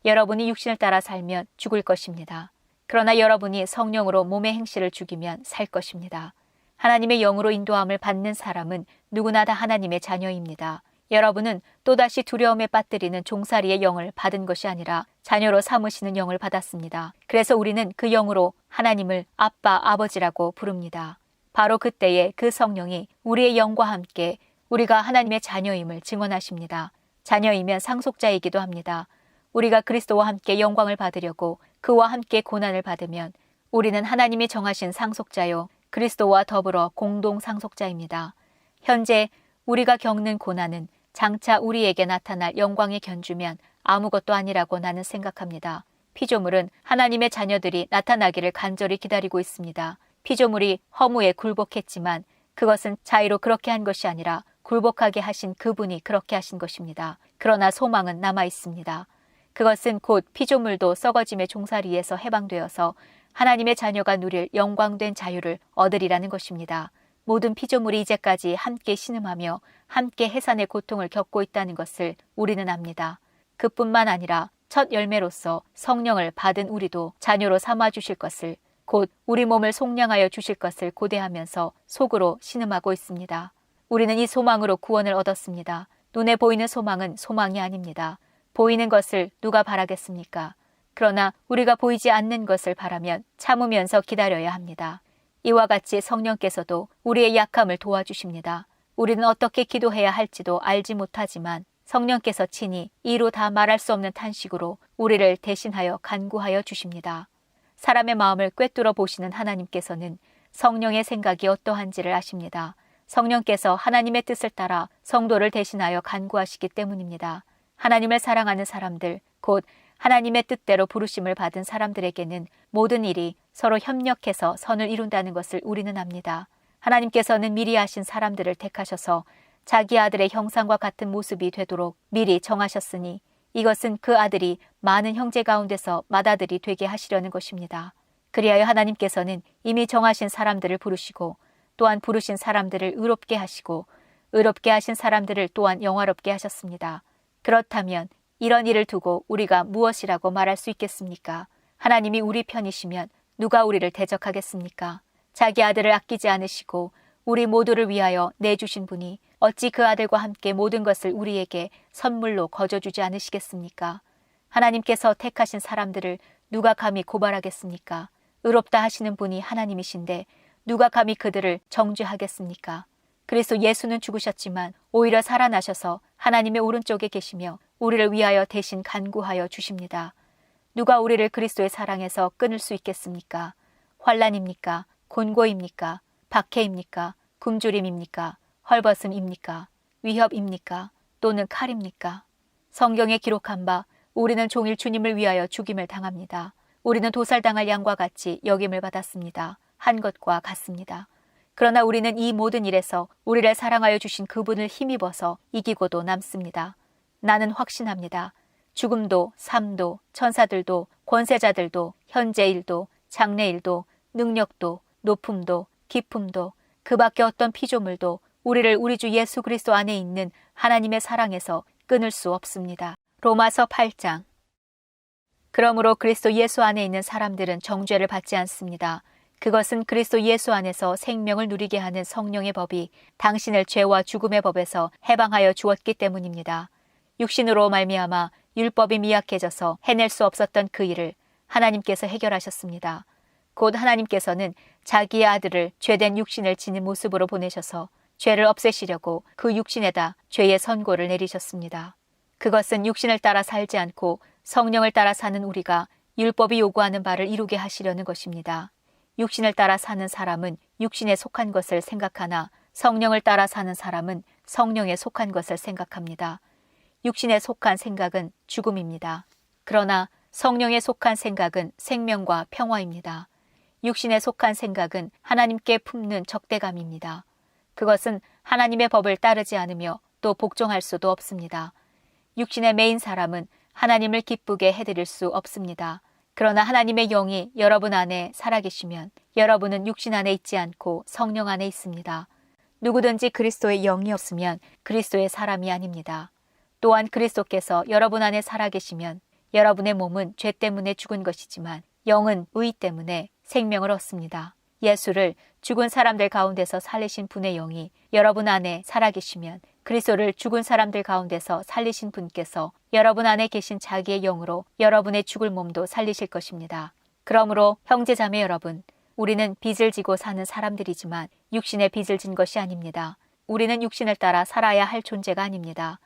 여러분이 육신을 따라 살면 죽을 것입니다. 그러나 여러분이 성령으로 몸의 행실을 죽이면 살 것입니다. 하나님의 영으로 인도함을 받는 사람은 누구나 다 하나님의 자녀입니다. 여러분은 또다시 두려움에 빠뜨리는 종살이의 영을 받은 것이 아니라 자녀로 삼으시는 영을 받았습니다. 그래서 우리는 그 영으로 하나님을 아빠, 아버지라고 부릅니다. 바로 그때에 그 성령이 우리의 영과 함께 우리가 하나님의 자녀임을 증언하십니다. 자녀이면 상속자이기도 합니다. 우리가 그리스도와 함께 영광을 받으려고 그와 함께 고난을 받으면 우리는 하나님이 정하신 상속자요 그리스도와 더불어 공동 상속자입니다. 현재 우리가 겪는 고난은 장차 우리에게 나타날 영광에 견주면 아무것도 아니라고 나는 생각합니다. 피조물은 하나님의 자녀들이 나타나기를 간절히 기다리고 있습니다. 피조물이 허무에 굴복했지만 그것은 자의로 그렇게 한 것이 아니라 굴복하게 하신 그분이 그렇게 하신 것입니다. 그러나 소망은 남아 있습니다. 그것은 곧 피조물도 썩어짐의 종살이에서 해방되어서 하나님의 자녀가 누릴 영광된 자유를 얻으리라는 것입니다. 모든 피조물이 이제까지 함께 신음하며 함께 해산의 고통을 겪고 있다는 것을 우리는 압니다. 그뿐만 아니라 첫 열매로서 성령을 받은 우리도 자녀로 삼아 주실 것을, 곧 우리 몸을 속량하여 주실 것을 고대하면서 속으로 신음하고 있습니다. 우리는 이 소망으로 구원을 얻었습니다. 눈에 보이는 소망은 소망이 아닙니다. 보이는 것을 누가 바라겠습니까? 그러나 우리가 보이지 않는 것을 바라면 참으면서 기다려야 합니다. 이와 같이 성령께서도 우리의 약함을 도와주십니다. 우리는 어떻게 기도해야 할지도 알지 못하지만 성령께서 친히 이루 다 말할 수 없는 탄식으로 우리를 대신하여 간구하여 주십니다. 사람의 마음을 꿰뚫어 보시는 하나님께서는 성령의 생각이 어떠한지를 아십니다. 성령께서 하나님의 뜻을 따라 성도를 대신하여 간구하시기 때문입니다. 하나님을 사랑하는 사람들, 곧 하나님의 뜻대로 부르심을 받은 사람들에게는 모든 일이 서로 협력해서 선을 이룬다는 것을 우리는 압니다. 하나님께서는 미리 하신 사람들을 택하셔서 자기 아들의 형상과 같은 모습이 되도록 미리 정하셨으니 이것은 그 아들이 많은 형제 가운데서 맏아들이 되게 하시려는 것입니다. 그리하여 하나님께서는 이미 정하신 사람들을 부르시고 또한 부르신 사람들을 의롭게 하시고 의롭게 하신 사람들을 또한 영화롭게 하셨습니다. 그렇다면 이런 일을 두고 우리가 무엇이라고 말할 수 있겠습니까? 하나님이 우리 편이시면 누가 우리를 대적하겠습니까? 자기 아들을 아끼지 않으시고 우리 모두를 위하여 내주신 분이 어찌 그 아들과 함께 모든 것을 우리에게 선물로 거저주지 않으시겠습니까? 하나님께서 택하신 사람들을 누가 감히 고발하겠습니까? 의롭다 하시는 분이 하나님이신데 누가 감히 그들을 정죄하겠습니까? 그리스도 예수는 죽으셨지만 오히려 살아나셔서 하나님의 오른쪽에 계시며 우리를 위하여 대신 간구하여 주십니다. 누가 우리를 그리스도의 사랑에서 끊을 수 있겠습니까? 환난입니까? 곤고입니까? 박해입니까? 굶주림입니까? 헐벗음입니까? 위협입니까? 또는 칼입니까? 성경에 기록한 바 우리는 종일 주님을 위하여 죽임을 당합니다. 우리는 도살당할 양과 같이 여김을 받았습니다. 한 것과 같습니다. 그러나 우리는 이 모든 일에서 우리를 사랑하여 주신 그분을 힘입어서 이기고도 남습니다. 나는 확신합니다. 죽음도 삶도 천사들도 권세자들도 현재일도 장래일도 능력도 높음도 깊음도 그 밖에 어떤 피조물도 우리를 우리 주 예수 그리스도 안에 있는 하나님의 사랑에서 끊을 수 없습니다. 로마서 8장. 그러므로 그리스도 예수 안에 있는 사람들은 정죄를 받지 않습니다. 그것은 그리스도 예수 안에서 생명을 누리게 하는 성령의 법이 당신을 죄와 죽음의 법에서 해방하여 주었기 때문입니다. 육신으로 말미암아 율법이 미약해져서 해낼 수 없었던 그 일을 하나님께서 해결하셨습니다. 곧 하나님께서는 자기의 아들을 죄된 육신을 지닌 모습으로 보내셔서 죄를 없애시려고 그 육신에다 죄의 선고를 내리셨습니다. 그것은 육신을 따라 살지 않고 성령을 따라 사는 우리가 율법이 요구하는 바를 이루게 하시려는 것입니다. 육신을 따라 사는 사람은 육신에 속한 것을 생각하나 성령을 따라 사는 사람은 성령에 속한 것을 생각합니다. 육신에 속한 생각은 죽음입니다. 그러나 성령에 속한 생각은 생명과 평화입니다. 육신에 속한 생각은 하나님께 품는 적대감입니다. 그것은 하나님의 법을 따르지 않으며 또 복종할 수도 없습니다. 육신의 매인 사람은 하나님을 기쁘게 해드릴 수 없습니다. 그러나 하나님의 영이 여러분 안에 살아계시면 여러분은 육신 안에 있지 않고 성령 안에 있습니다. 누구든지 그리스도의 영이 없으면 그리스도의 사람이 아닙니다. 또한 그리스도께서 여러분 안에 살아계시면 여러분의 몸은 죄 때문에 죽은 것이지만 영은 의 때문에 생명을 얻습니다. 예수를 죽은 사람들 가운데서 살리신 분의 영이 여러분 안에 살아계시면 그리스도를 죽은 사람들 가운데서 살리신 분께서 여러분 안에 계신 자기의 영으로 여러분의 죽을 몸도 살리실 것입니다. 그러므로 형제자매 여러분, 우리는 빚을 지고 사는 사람들이지만 육신의 빚을 진 것이 아닙니다. 우리는 육신을 따라 살아야 할 존재가 아닙니다.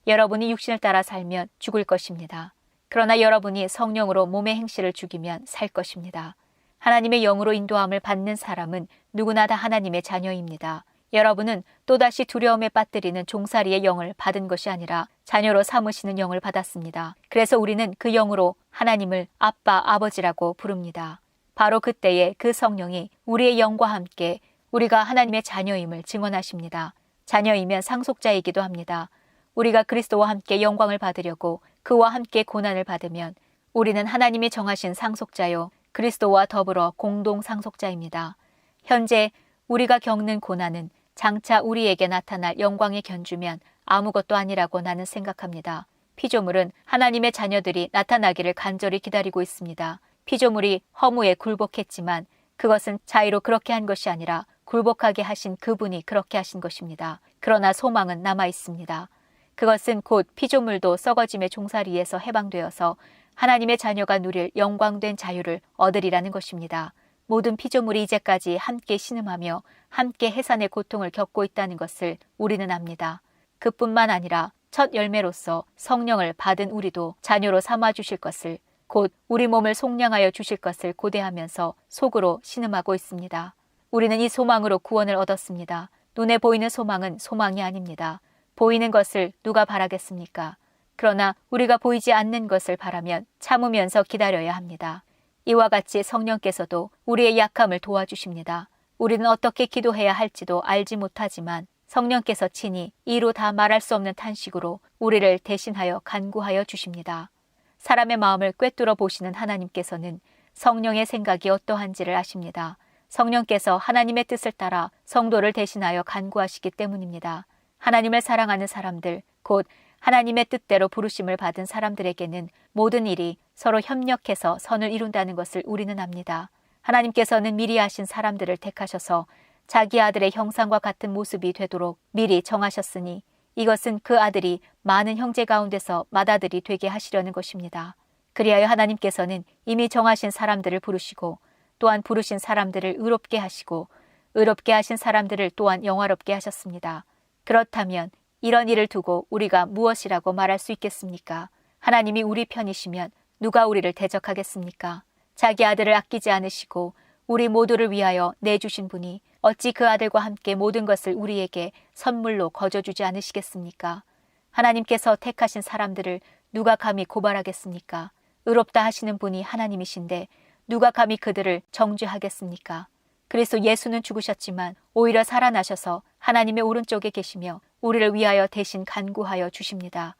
여러분이 육신을 따라 살면 죽을 것입니다. 그러나 여러분이 성령으로 몸의 행실을 죽이면 살 것입니다. 하나님의 영으로 인도함을 받는 사람은 누구나 다 하나님의 자녀입니다. 여러분은 또다시 두려움에 빠뜨리는 종살이의 영을 받은 것이 아니라 자녀로 삼으시는 영을 받았습니다. 그래서 우리는 그 영으로 하나님을 아빠, 아버지라고 부릅니다. 바로 그때에 그 성령이 우리의 영과 함께 우리가 하나님의 자녀임을 증언하십니다. 자녀이면 상속자이기도 합니다. 우리가 그리스도와 함께 영광을 받으려고 그와 함께 고난을 받으면 우리는 하나님이 정하신 상속자요 그리스도와 더불어 공동 상속자입니다. 현재 우리가 겪는 고난은 장차 우리에게 나타날 영광에 견주면 아무것도 아니라고 나는 생각합니다. 피조물은 하나님의 자녀들이 나타나기를 간절히 기다리고 있습니다. 피조물이 허무에 굴복했지만 그것은 자의로 그렇게 한 것이 아니라 굴복하게 하신 그분이 그렇게 하신 것입니다. 그러나 소망은 남아 있습니다. 그것은 곧 피조물도 썩어짐의 종살이에서 해방되어서 하나님의 자녀가 누릴 영광된 자유를 얻으리라는 것입니다. 모든 피조물이 이제까지 함께 신음하며 함께 해산의 고통을 겪고 있다는 것을 우리는 압니다. 그뿐만 아니라 첫 열매로서 성령을 받은 우리도 자녀로 삼아 주실 것을, 곧 우리 몸을 속량하여 주실 것을 고대하면서 속으로 신음하고 있습니다. 우리는 이 소망으로 구원을 얻었습니다. 눈에 보이는 소망은 소망이 아닙니다. 보이는 것을 누가 바라겠습니까? 그러나 우리가 보이지 않는 것을 바라면 참으면서 기다려야 합니다. 이와 같이 성령께서도 우리의 약함을 도와주십니다. 우리는 어떻게 기도해야 할지도 알지 못하지만 성령께서 친히 이루 다 말할 수 없는 탄식으로 우리를 대신하여 간구하여 주십니다. 사람의 마음을 꿰뚫어 보시는 하나님께서는 성령의 생각이 어떠한지를 아십니다. 성령께서 하나님의 뜻을 따라 성도를 대신하여 간구하시기 때문입니다. 하나님을 사랑하는 사람들, 곧 하나님의 뜻대로 부르심을 받은 사람들에게는 모든 일이 서로 협력해서 선을 이룬다는 것을 우리는 압니다. 하나님께서는 미리 아신 사람들을 택하셔서 자기 아들의 형상과 같은 모습이 되도록 미리 정하셨으니 이것은 그 아들이 많은 형제 가운데서 맏아들이 되게 하시려는 것입니다. 그리하여 하나님께서는 이미 정하신 사람들을 부르시고 또한 부르신 사람들을 의롭게 하시고 의롭게 하신 사람들을 또한 영화롭게 하셨습니다. 그렇다면 이런 일을 두고 우리가 무엇이라고 말할 수 있겠습니까? 하나님이 우리 편이시면 누가 우리를 대적하겠습니까? 자기 아들을 아끼지 않으시고 우리 모두를 위하여 내주신 분이 어찌 그 아들과 함께 모든 것을 우리에게 선물로 거저주지 않으시겠습니까? 하나님께서 택하신 사람들을 누가 감히 고발하겠습니까? 의롭다 하시는 분이 하나님이신데 누가 감히 그들을 정죄하겠습니까? 그리스도 예수는 죽으셨지만 오히려 살아나셔서 하나님의 오른쪽에 계시며 우리를 위하여 대신 간구하여 주십니다.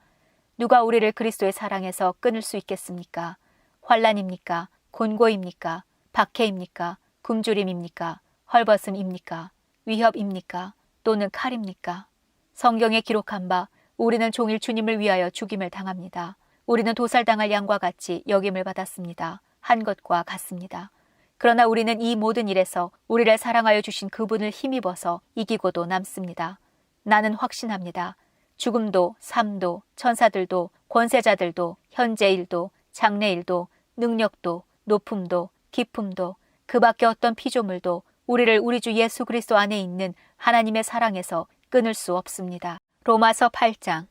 누가 우리를 그리스도의 사랑에서 끊을 수 있겠습니까? 환난입니까? 곤고입니까? 박해입니까? 굶주림입니까? 헐벗음입니까? 위협입니까? 또는 칼입니까? 성경에 기록한 바 우리는 종일 주님을 위하여 죽임을 당합니다. 우리는 도살당할 양과 같이 여김을 받았습니다. 한 것과 같습니다. 그러나 우리는 이 모든 일에서 우리를 사랑하여 주신 그분을 힘입어서 이기고도 남습니다. 나는 확신합니다. 죽음도 삶도 천사들도 권세자들도 현재일도 장래일도 능력도 높음도 깊음도 그 밖에 어떤 피조물도 우리를 우리 주 예수 그리스도 안에 있는 하나님의 사랑에서 끊을 수 없습니다. 로마서 8장.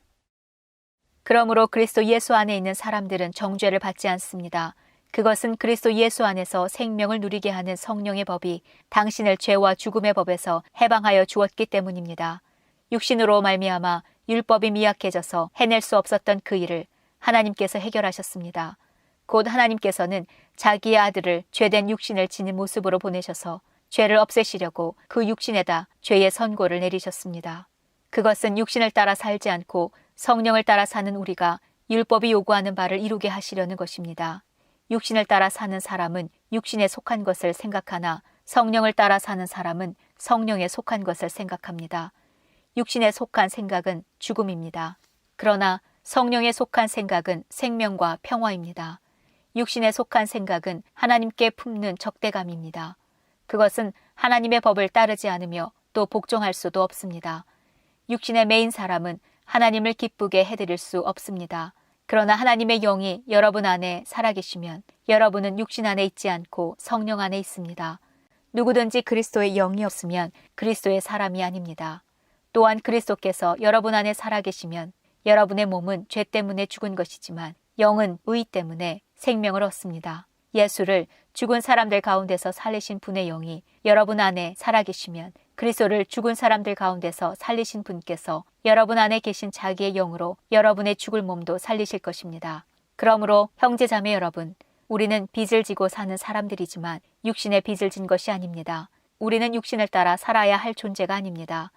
그러므로 그리스도 예수 안에 있는 사람들은 정죄를 받지 않습니다. 그것은 그리스도 예수 안에서 생명을 누리게 하는 성령의 법이 당신을 죄와 죽음의 법에서 해방하여 주었기 때문입니다. 육신으로 말미암아 율법이 미약해져서 해낼 수 없었던 그 일을 하나님께서 해결하셨습니다. 곧 하나님께서는 자기의 아들을 죄된 육신을 지닌 모습으로 보내셔서 죄를 없애시려고 그 육신에다 죄의 선고를 내리셨습니다. 그것은 육신을 따라 살지 않고 성령을 따라 사는 우리가 율법이 요구하는 바를 이루게 하시려는 것입니다. 육신을 따라 사는 사람은 육신에 속한 것을 생각하나 성령을 따라 사는 사람은 성령에 속한 것을 생각합니다. 육신에 속한 생각은 죽음입니다. 그러나 성령에 속한 생각은 생명과 평화입니다. 육신에 속한 생각은 하나님께 품는 적대감입니다. 그것은 하나님의 법을 따르지 않으며 또 복종할 수도 없습니다. 육신의 매인 사람은 하나님을 기쁘게 해드릴 수 없습니다. 그러나 하나님의 영이 여러분 안에 살아계시면 여러분은 육신 안에 있지 않고 성령 안에 있습니다. 누구든지 그리스도의 영이 없으면 그리스도의 사람이 아닙니다. 또한 그리스도께서 여러분 안에 살아계시면 여러분의 몸은 죄 때문에 죽은 것이지만 영은 의 때문에 생명을 얻습니다. 예수를 죽은 사람들 가운데서 살리신 분의 영이 여러분 안에 살아계시면 그리스도를 죽은 사람들 가운데서 살리신 분께서 여러분 안에 계신 자기의 영으로 여러분의 죽을 몸도 살리실 것입니다. 그러므로 형제자매 여러분, 우리는 빚을 지고 사는 사람들이지만 육신의 빚을 진 것이 아닙니다. 우리는 육신을 따라 살아야 할 존재가 아닙니다.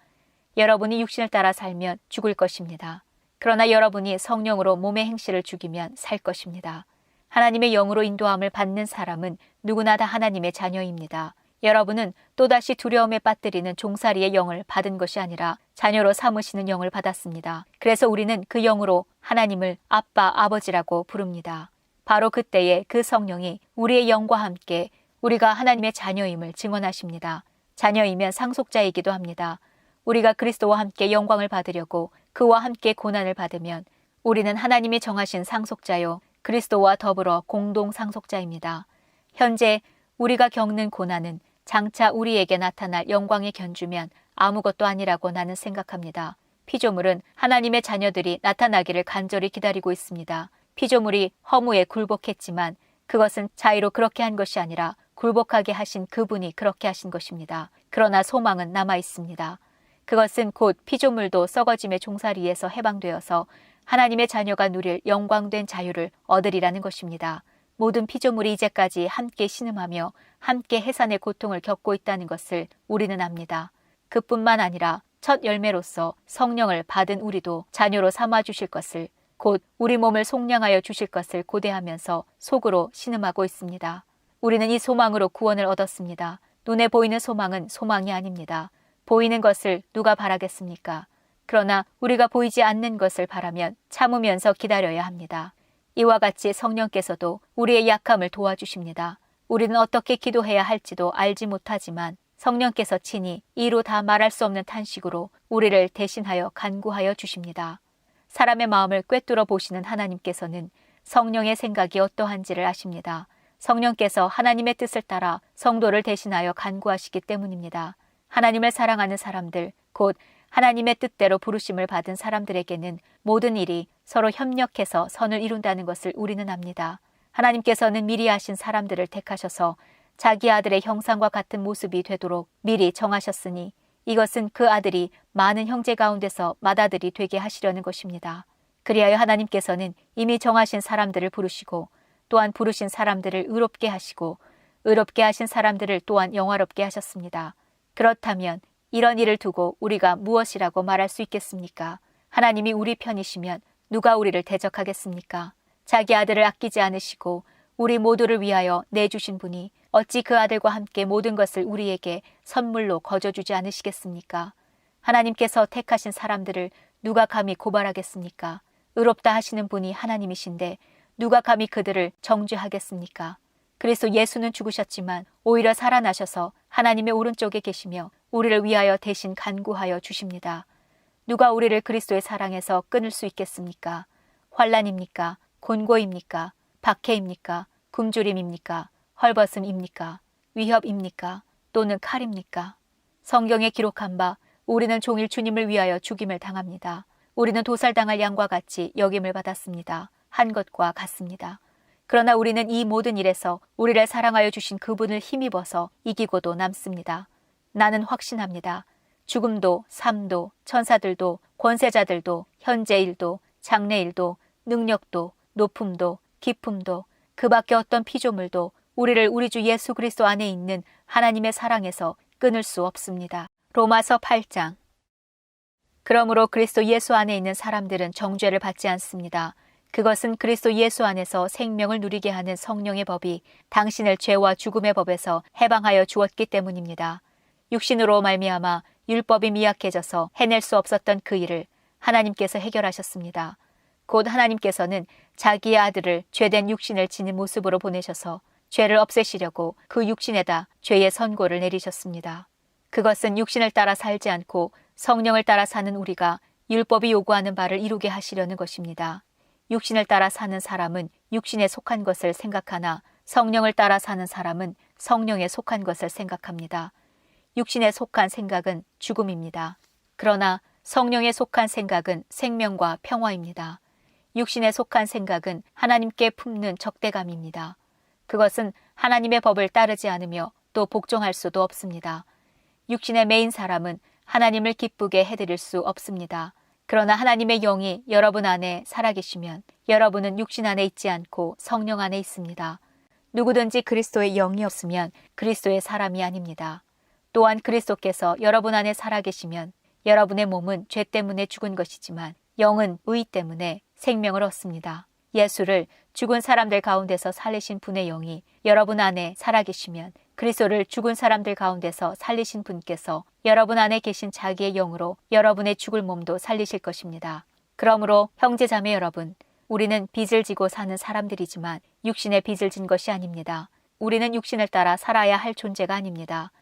여러분이 육신을 따라 살면 죽을 것입니다. 그러나 여러분이 성령으로 몸의 행실을 죽이면 살 것입니다. 하나님의 영으로 인도함을 받는 사람은 누구나 다 하나님의 자녀입니다. 여러분은 또다시 두려움에 빠뜨리는 종살이의 영을 받은 것이 아니라 자녀로 삼으시는 영을 받았습니다. 그래서 우리는 그 영으로 하나님을 아빠, 아버지라고 부릅니다. 바로 그때에 그 성령이 우리의 영과 함께 우리가 하나님의 자녀임을 증언하십니다. 자녀이면 상속자이기도 합니다. 우리가 그리스도와 함께 영광을 받으려고 그와 함께 고난을 받으면 우리는 하나님이 정하신 상속자요 그리스도와 더불어 공동 상속자입니다. 현재 우리가 겪는 고난은 장차 우리에게 나타날 영광의 견주면 아무것도 아니라고 나는 생각합니다. 피조물은 하나님의 자녀들이 나타나기를 간절히 기다리고 있습니다. 피조물이 허무에 굴복했지만 그것은 자의로 그렇게 한 것이 아니라 굴복하게 하신 그분이 그렇게 하신 것입니다. 그러나 소망은 남아 있습니다. 그것은 곧 피조물도 썩어짐의 종살이에서 해방되어서 하나님의 자녀가 누릴 영광된 자유를 얻으리라는 것입니다. 모든 피조물이 이제까지 함께 신음하며 함께 해산의 고통을 겪고 있다는 것을 우리는 압니다. 그뿐만 아니라 첫 열매로서 성령을 받은 우리도 자녀로 삼아주실 것을, 곧 우리 몸을 속량하여 주실 것을 고대하면서 속으로 신음하고 있습니다. 우리는 이 소망으로 구원을 얻었습니다. 눈에 보이는 소망은 소망이 아닙니다. 보이는 것을 누가 바라겠습니까? 그러나 우리가 보이지 않는 것을 바라면 참으면서 기다려야 합니다. 이와 같이 성령께서도 우리의 약함을 도와주십니다. 우리는 어떻게 기도해야 할지도 알지 못하지만 성령께서 친히 이루 다 말할 수 없는 탄식으로 우리를 대신하여 간구하여 주십니다. 사람의 마음을 꿰뚫어 보시는 하나님께서는 성령의 생각이 어떠한지를 아십니다. 성령께서 하나님의 뜻을 따라 성도를 대신하여 간구하시기 때문입니다. 하나님을 사랑하는 사람들, 곧 하나님의 뜻대로 부르심을 받은 사람들에게는 모든 일이 서로 협력해서 선을 이룬다는 것을 우리는 압니다. 하나님께서는 미리 아신 사람들을 택하셔서 자기 아들의 형상과 같은 모습이 되도록 미리 정하셨으니 이것은 그 아들이 많은 형제 가운데서 맏아들이 되게 하시려는 것입니다. 그리하여 하나님께서는 이미 정하신 사람들을 부르시고 또한 부르신 사람들을 의롭게 하시고 의롭게 하신 사람들을 또한 영화롭게 하셨습니다. 그렇다면 이런 일을 두고 우리가 무엇이라고 말할 수 있겠습니까? 하나님이 우리 편이시면 누가 우리를 대적하겠습니까? 자기 아들을 아끼지 않으시고 우리 모두를 위하여 내주신 분이 어찌 그 아들과 함께 모든 것을 우리에게 선물로 거저주지 않으시겠습니까? 하나님께서 택하신 사람들을 누가 감히 고발하겠습니까? 의롭다 하시는 분이 하나님이신데 누가 감히 그들을 정죄하겠습니까? 그리스도 예수는 죽으셨지만 오히려 살아나셔서 하나님의 오른쪽에 계시며 우리를 위하여 대신 간구하여 주십니다. 누가 우리를 그리스도의 사랑에서 끊을 수 있겠습니까? 환난입니까? 곤고입니까? 박해입니까? 굶주림입니까? 헐벗음입니까? 위협입니까? 또는 칼입니까? 성경에 기록한 바 우리는 종일 주님을 위하여 죽임을 당합니다. 우리는 도살당할 양과 같이 역임을 받았습니다. 한 것과 같습니다. 그러나 우리는 이 모든 일에서 우리를 사랑하여 주신 그분을 힘입어서 이기고도 남습니다. 나는 확신합니다. 죽음도 삶도 천사들도 권세자들도 현재일도 장래일도 능력도 높음도 깊음도 그 밖에 어떤 피조물도 우리를 우리 주 예수 그리스도 안에 있는 하나님의 사랑에서 끊을 수 없습니다. 로마서 8장. 그러므로 그리스도 예수 안에 있는 사람들은 정죄를 받지 않습니다. 그것은 그리스도 예수 안에서 생명을 누리게 하는 성령의 법이 당신을 죄와 죽음의 법에서 해방하여 주었기 때문입니다. 육신으로 말미암아 율법이 미약해져서 해낼 수 없었던 그 일을 하나님께서 해결하셨습니다. 곧 하나님께서는 자기의 아들을 죄된 육신을 지닌 모습으로 보내셔서 죄를 없애시려고 그 육신에다 죄의 선고를 내리셨습니다. 그것은 육신을 따라 살지 않고 성령을 따라 사는 우리가 율법이 요구하는 바를 이루게 하시려는 것입니다. 육신을 따라 사는 사람은 육신에 속한 것을 생각하나 성령을 따라 사는 사람은 성령에 속한 것을 생각합니다. 육신에 속한 생각은 죽음입니다. 그러나 성령에 속한 생각은 생명과 평화입니다. 육신에 속한 생각은 하나님께 품는 적대감입니다. 그것은 하나님의 법을 따르지 않으며 또 복종할 수도 없습니다. 육신의 매인 사람은 하나님을 기쁘게 해드릴 수 없습니다. 그러나 하나님의 영이 여러분 안에 살아계시면 여러분은 육신 안에 있지 않고 성령 안에 있습니다. 누구든지 그리스도의 영이 없으면 그리스도의 사람이 아닙니다. 또한 그리스도께서 여러분 안에 살아계시면 여러분의 몸은 죄 때문에 죽은 것이지만 영은 의 때문에 생명을 얻습니다. 예수를 죽은 사람들 가운데서 살리신 분의 영이 여러분 안에 살아계시면 그리스도를 죽은 사람들 가운데서 살리신 분께서 여러분 안에 계신 자기의 영으로 여러분의 죽을 몸도 살리실 것입니다. 그러므로 형제자매 여러분, 우리는 빚을 지고 사는 사람들이지만 육신의 빚을 진 것이 아닙니다. 우리는 육신을 따라 살아야 할 존재가 아닙니다.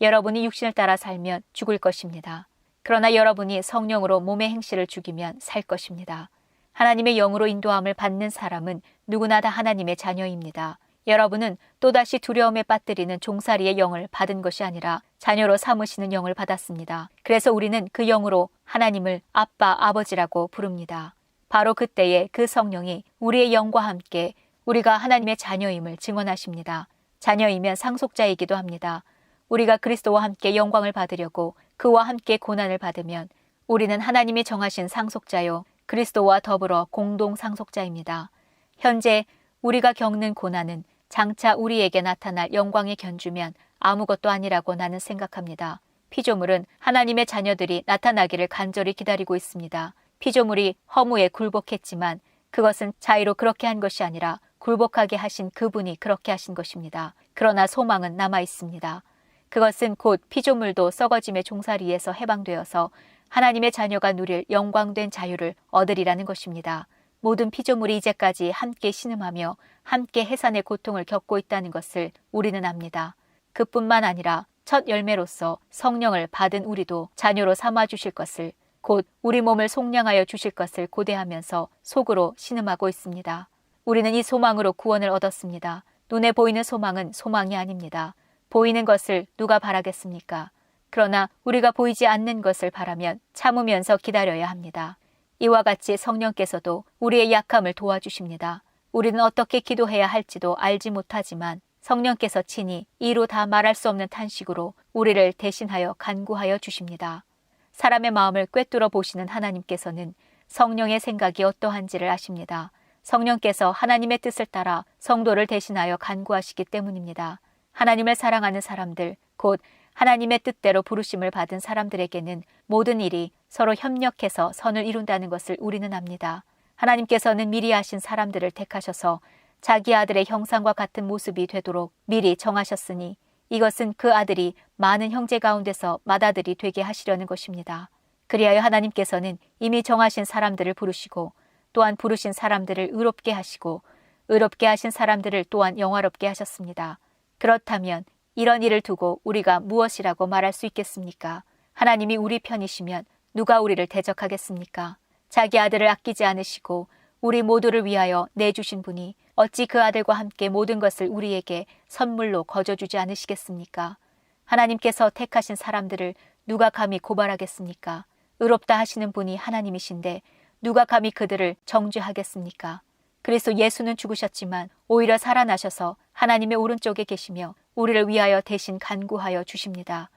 여러분이 육신을 따라 살면 죽을 것입니다. 그러나 여러분이 성령으로 몸의 행실을 죽이면 살 것입니다. 하나님의 영으로 인도함을 받는 사람은 누구나 다 하나님의 자녀입니다. 여러분은 또다시 두려움에 빠뜨리는 종살이의 영을 받은 것이 아니라 자녀로 삼으시는 영을 받았습니다. 그래서 우리는 그 영으로 하나님을 아빠, 아버지라고 부릅니다. 바로 그때에 그 성령이 우리의 영과 함께 우리가 하나님의 자녀임을 증언하십니다. 자녀이면 상속자이기도 합니다. 우리가 그리스도와 함께 영광을 받으려고 그와 함께 고난을 받으면 우리는 하나님이 정하신 상속자요 그리스도와 더불어 공동 상속자입니다. 현재 우리가 겪는 고난은 장차 우리에게 나타날 영광에 견주면 아무것도 아니라고 나는 생각합니다. 피조물은 하나님의 자녀들이 나타나기를 간절히 기다리고 있습니다. 피조물이 허무에 굴복했지만 그것은 자의로 그렇게 한 것이 아니라 굴복하게 하신 그분이 그렇게 하신 것입니다. 그러나 소망은 남아 있습니다. 그것은 곧 피조물도 썩어짐의 종살이에서 해방되어서 하나님의 자녀가 누릴 영광된 자유를 얻으리라는 것입니다. 모든 피조물이 이제까지 함께 신음하며 함께 해산의 고통을 겪고 있다는 것을 우리는 압니다. 그뿐만 아니라 첫 열매로서 성령을 받은 우리도 자녀로 삼아주실 것을, 곧 우리 몸을 속량하여 주실 것을 고대하면서 속으로 신음하고 있습니다. 우리는 이 소망으로 구원을 얻었습니다. 눈에 보이는 소망은 소망이 아닙니다. 보이는 것을 누가 바라겠습니까? 그러나 우리가 보이지 않는 것을 바라면 참으면서 기다려야 합니다. 이와 같이 성령께서도 우리의 약함을 도와주십니다. 우리는 어떻게 기도해야 할지도 알지 못하지만 성령께서 친히 이로 다 말할 수 없는 탄식으로 우리를 대신하여 간구하여 주십니다. 사람의 마음을 꿰뚫어 보시는 하나님께서는 성령의 생각이 어떠한지를 아십니다. 성령께서 하나님의 뜻을 따라 성도를 대신하여 간구하시기 때문입니다. 하나님을 사랑하는 사람들, 곧 하나님의 뜻대로 부르심을 받은 사람들에게는 모든 일이 서로 협력해서 선을 이룬다는 것을 우리는 압니다. 하나님께서는 미리 하신 사람들을 택하셔서 자기 아들의 형상과 같은 모습이 되도록 미리 정하셨으니 이것은 그 아들이 많은 형제 가운데서 맏아들이 되게 하시려는 것입니다. 그리하여 하나님께서는 이미 정하신 사람들을 부르시고 또한 부르신 사람들을 의롭게 하시고 의롭게 하신 사람들을 또한 영화롭게 하셨습니다. 그렇다면 이런 일을 두고 우리가 무엇이라고 말할 수 있겠습니까? 하나님이 우리 편이시면 누가 우리를 대적하겠습니까? 자기 아들을 아끼지 않으시고 우리 모두를 위하여 내주신 분이 어찌 그 아들과 함께 모든 것을 우리에게 선물로 거저주지 않으시겠습니까? 하나님께서 택하신 사람들을 누가 감히 고발하겠습니까? 의롭다 하시는 분이 하나님이신데 누가 감히 그들을 정죄하겠습니까? 그래서 예수는 죽으셨지만 오히려 살아나셔서 하나님의 오른쪽에 계시며 우리를 위하여 대신 간구하여 주십니다.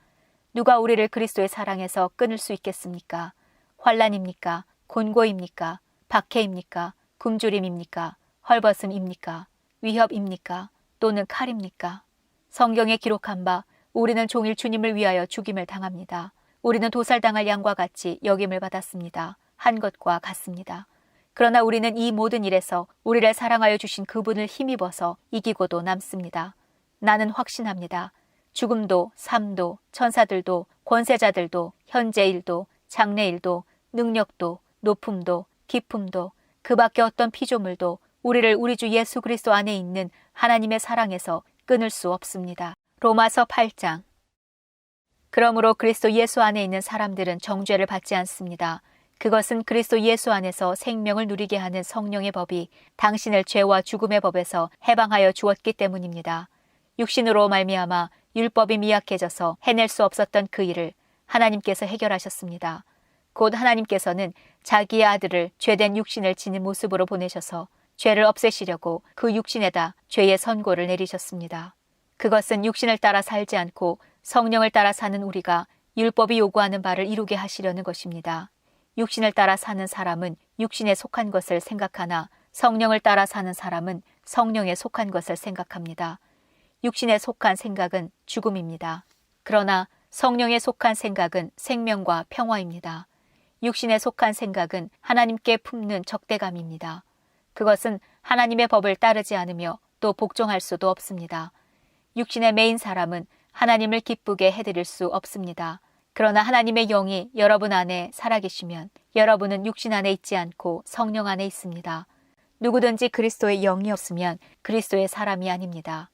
누가 우리를 그리스도의 사랑에서 끊을 수 있겠습니까? 환난입니까? 곤고입니까? 박해입니까? 굶주림입니까? 헐벗음입니까? 위협입니까? 또는 칼입니까? 성경에 기록한 바 우리는 종일 주님을 위하여 죽임을 당합니다. 우리는 도살당할 양과 같이 여김을 받았습니다. 한 것과 같습니다. 그러나 우리는 이 모든 일에서 우리를 사랑하여 주신 그분을 힘입어서 이기고도 남습니다. 나는 확신합니다. 죽음도 삶도 천사들도 권세자들도 현재일도 장래일도 능력도 높음도 깊음도 그 밖에 어떤 피조물도 우리를 우리 주 예수 그리스도 안에 있는 하나님의 사랑에서 끊을 수 없습니다. 로마서 8장. 그러므로 그리스도 예수 안에 있는 사람들은 정죄를 받지 않습니다. 그것은 그리스도 예수 안에서 생명을 누리게 하는 성령의 법이 당신을 죄와 죽음의 법에서 해방하여 주었기 때문입니다. 육신으로 말미암아 율법이 미약해져서 해낼 수 없었던 그 일을 하나님께서 해결하셨습니다. 곧 하나님께서는 자기의 아들을 죄된 육신을 지닌 모습으로 보내셔서 죄를 없애시려고 그 육신에다 죄의 선고를 내리셨습니다. 그것은 육신을 따라 살지 않고 성령을 따라 사는 우리가 율법이 요구하는 바를 이루게 하시려는 것입니다. 육신을 따라 사는 사람은 육신에 속한 것을 생각하나 성령을 따라 사는 사람은 성령에 속한 것을 생각합니다. 육신에 속한 생각은 죽음입니다. 그러나 성령에 속한 생각은 생명과 평화입니다. 육신에 속한 생각은 하나님께 품는 적대감입니다. 그것은 하나님의 법을 따르지 않으며 또 복종할 수도 없습니다. 육신의 매인 사람은 하나님을 기쁘게 해드릴 수 없습니다. 그러나 하나님의 영이 여러분 안에 살아계시면 여러분은 육신 안에 있지 않고 성령 안에 있습니다. 누구든지 그리스도의 영이 없으면 그리스도의 사람이 아닙니다.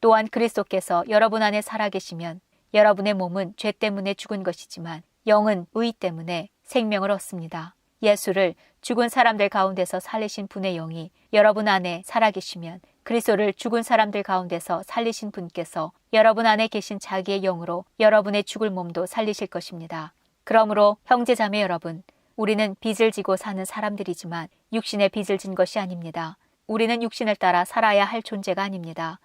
또한 그리스도께서 여러분 안에 살아계시면 여러분의 몸은 죄 때문에 죽은 것이지만 영은 의 때문에 생명을 얻습니다. 예수를 죽은 사람들 가운데서 살리신 분의 영이 여러분 안에 살아계시면 그리스도를 죽은 사람들 가운데서 살리신 분께서 여러분 안에 계신 자기의 영으로 여러분의 죽을 몸도 살리실 것입니다. 그러므로 형제자매 여러분, 우리는 빚을 지고 사는 사람들이지만 육신의 빚을 진 것이 아닙니다. 우리는 육신을 따라 살아야 할 존재가 아닙니다.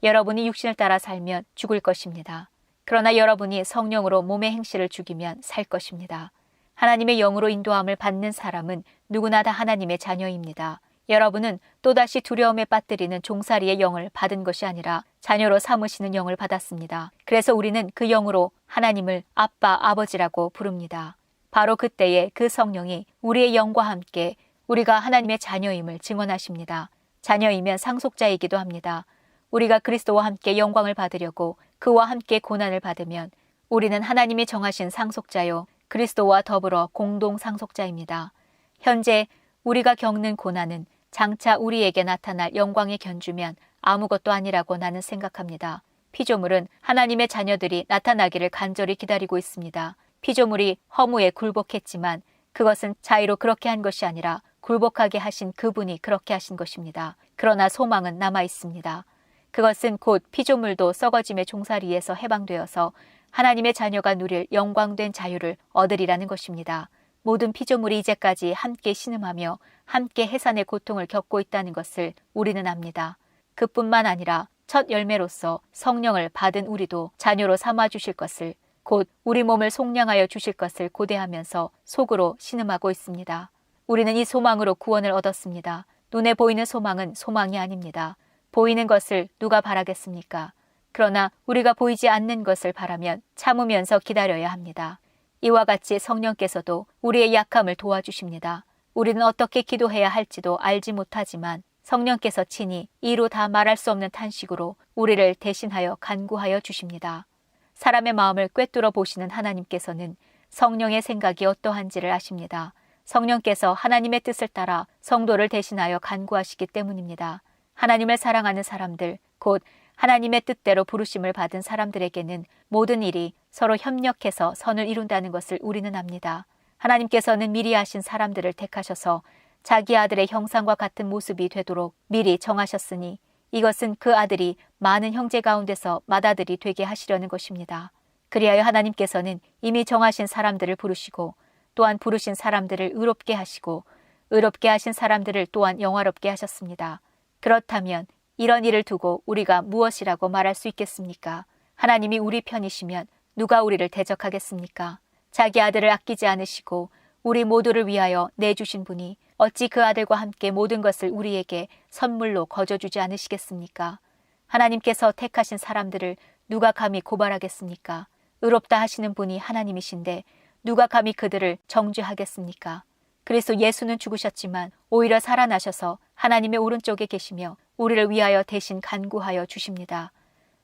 여러분이 육신을 따라 살면 죽을 것입니다. 그러나 여러분이 성령으로 몸의 행실을 죽이면 살 것입니다. 하나님의 영으로 인도함을 받는 사람은 누구나 다 하나님의 자녀입니다. 여러분은 또다시 두려움에 빠뜨리는 종살이의 영을 받은 것이 아니라 자녀로 삼으시는 영을 받았습니다. 그래서 우리는 그 영으로 하나님을 아빠, 아버지라고 부릅니다. 바로 그때에 그 성령이 우리의 영과 함께 우리가 하나님의 자녀임을 증언하십니다. 자녀이면 상속자이기도 합니다. 우리가 그리스도와 함께 영광을 받으려고 그와 함께 고난을 받으면 우리는 하나님이 정하신 상속자요 그리스도와 더불어 공동 상속자입니다. 현재 우리가 겪는 고난은 장차 우리에게 나타날 영광에 견주면 아무것도 아니라고 나는 생각합니다. 피조물은 하나님의 자녀들이 나타나기를 간절히 기다리고 있습니다. 피조물이 허무에 굴복했지만 그것은 자의로 그렇게 한 것이 아니라 굴복하게 하신 그분이 그렇게 하신 것입니다. 그러나 소망은 남아 있습니다. 그것은 곧 피조물도 썩어짐의 종살이에서 해방되어서 하나님의 자녀가 누릴 영광된 자유를 얻으리라는 것입니다. 모든 피조물이 이제까지 함께 신음하며 함께 해산의 고통을 겪고 있다는 것을 우리는 압니다. 그뿐만 아니라 첫 열매로서 성령을 받은 우리도 자녀로 삼아주실 것을, 곧 우리 몸을 속량하여 주실 것을 고대하면서 속으로 신음하고 있습니다. 우리는 이 소망으로 구원을 얻었습니다. 눈에 보이는 소망은 소망이 아닙니다. 보이는 것을 누가 바라겠습니까? 그러나 우리가 보이지 않는 것을 바라면 참으면서 기다려야 합니다. 이와 같이 성령께서도 우리의 약함을 도와주십니다. 우리는 어떻게 기도해야 할지도 알지 못하지만 성령께서 친히 이루 다 말할 수 없는 탄식으로 우리를 대신하여 간구하여 주십니다. 사람의 마음을 꿰뚫어 보시는 하나님께서는 성령의 생각이 어떠한지를 아십니다. 성령께서 하나님의 뜻을 따라 성도를 대신하여 간구하시기 때문입니다. 하나님을 사랑하는 사람들, 곧 하나님의 뜻대로 부르심을 받은 사람들에게는 모든 일이 서로 협력해서 선을 이룬다는 것을 우리는 압니다. 하나님께서는 미리 아신 사람들을 택하셔서 자기 아들의 형상과 같은 모습이 되도록 미리 정하셨으니 이것은 그 아들이 많은 형제 가운데서 맏아들이 되게 하시려는 것입니다. 그리하여 하나님께서는 이미 정하신 사람들을 부르시고 또한 부르신 사람들을 의롭게 하시고 의롭게 하신 사람들을 또한 영화롭게 하셨습니다. 그렇다면 이런 일을 두고 우리가 무엇이라고 말할 수 있겠습니까? 하나님이 우리 편이시면 누가 우리를 대적하겠습니까? 자기 아들을 아끼지 않으시고 우리 모두를 위하여 내주신 분이 어찌 그 아들과 함께 모든 것을 우리에게 선물로 거저주지 않으시겠습니까? 하나님께서 택하신 사람들을 누가 감히 고발하겠습니까? 의롭다 하시는 분이 하나님이신데 누가 감히 그들을 정죄하겠습니까? 그리스도 예수는 죽으셨지만 오히려 살아나셔서 하나님의 오른쪽에 계시며 우리를 위하여 대신 간구하여 주십니다.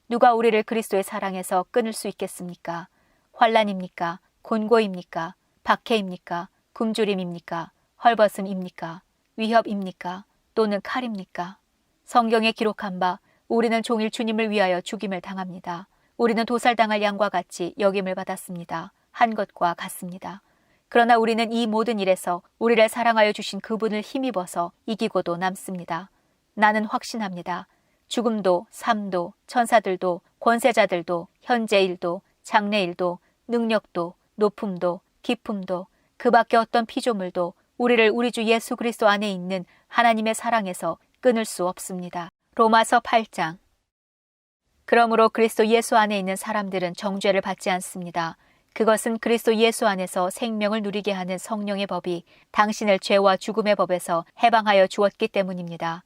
누가 우리를 그리스도의 사랑에서 끊을 수 있겠습니까? 환난입니까? 곤고입니까? 박해입니까? 굶주림입니까? 헐벗음입니까? 위협입니까? 또는 칼입니까? 성경에 기록한 바 우리는 종일 주님을 위하여 죽임을 당합니다. 우리는 도살당할 양과 같이 여김을 받았습니다. 한 것과 같습니다. 그러나 우리는 이 모든 일에서 우리를 사랑하여 주신 그분을 힘입어서 이기고도 남습니다. 나는 확신합니다. 죽음도 삶도 천사들도 권세자들도 현재일도 장래일도 능력도 높음도 깊음도 그 밖에 어떤 피조물도 우리를 우리 주 예수 그리스도 안에 있는 하나님의 사랑에서 끊을 수 없습니다. 로마서 8장. 그러므로 그리스도 예수 안에 있는 사람들은 정죄를 받지 않습니다. 그것은 그리스도 예수 안에서 생명을 누리게 하는 성령의 법이 당신을 죄와 죽음의 법에서 해방하여 주었기 때문입니다.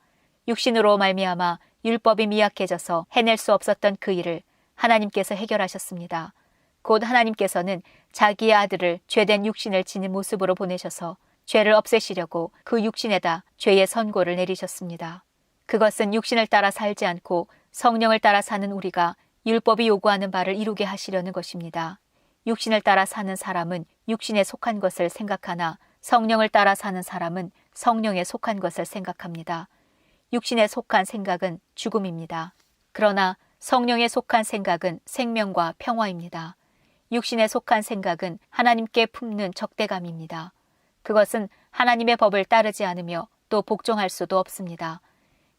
육신으로 말미암아 율법이 미약해져서 해낼 수 없었던 그 일을 하나님께서 해결하셨습니다. 곧 하나님께서는 자기의 아들을 죄된 육신을 지닌 모습으로 보내셔서 죄를 없애시려고 그 육신에다 죄의 선고를 내리셨습니다. 그것은 육신을 따라 살지 않고 성령을 따라 사는 우리가 율법이 요구하는 바를 이루게 하시려는 것입니다. 육신을 따라 사는 사람은 육신에 속한 것을 생각하나 성령을 따라 사는 사람은 성령에 속한 것을 생각합니다. 육신에 속한 생각은 죽음입니다. 그러나 성령에 속한 생각은 생명과 평화입니다. 육신에 속한 생각은 하나님께 품는 적대감입니다. 그것은 하나님의 법을 따르지 않으며 또 복종할 수도 없습니다.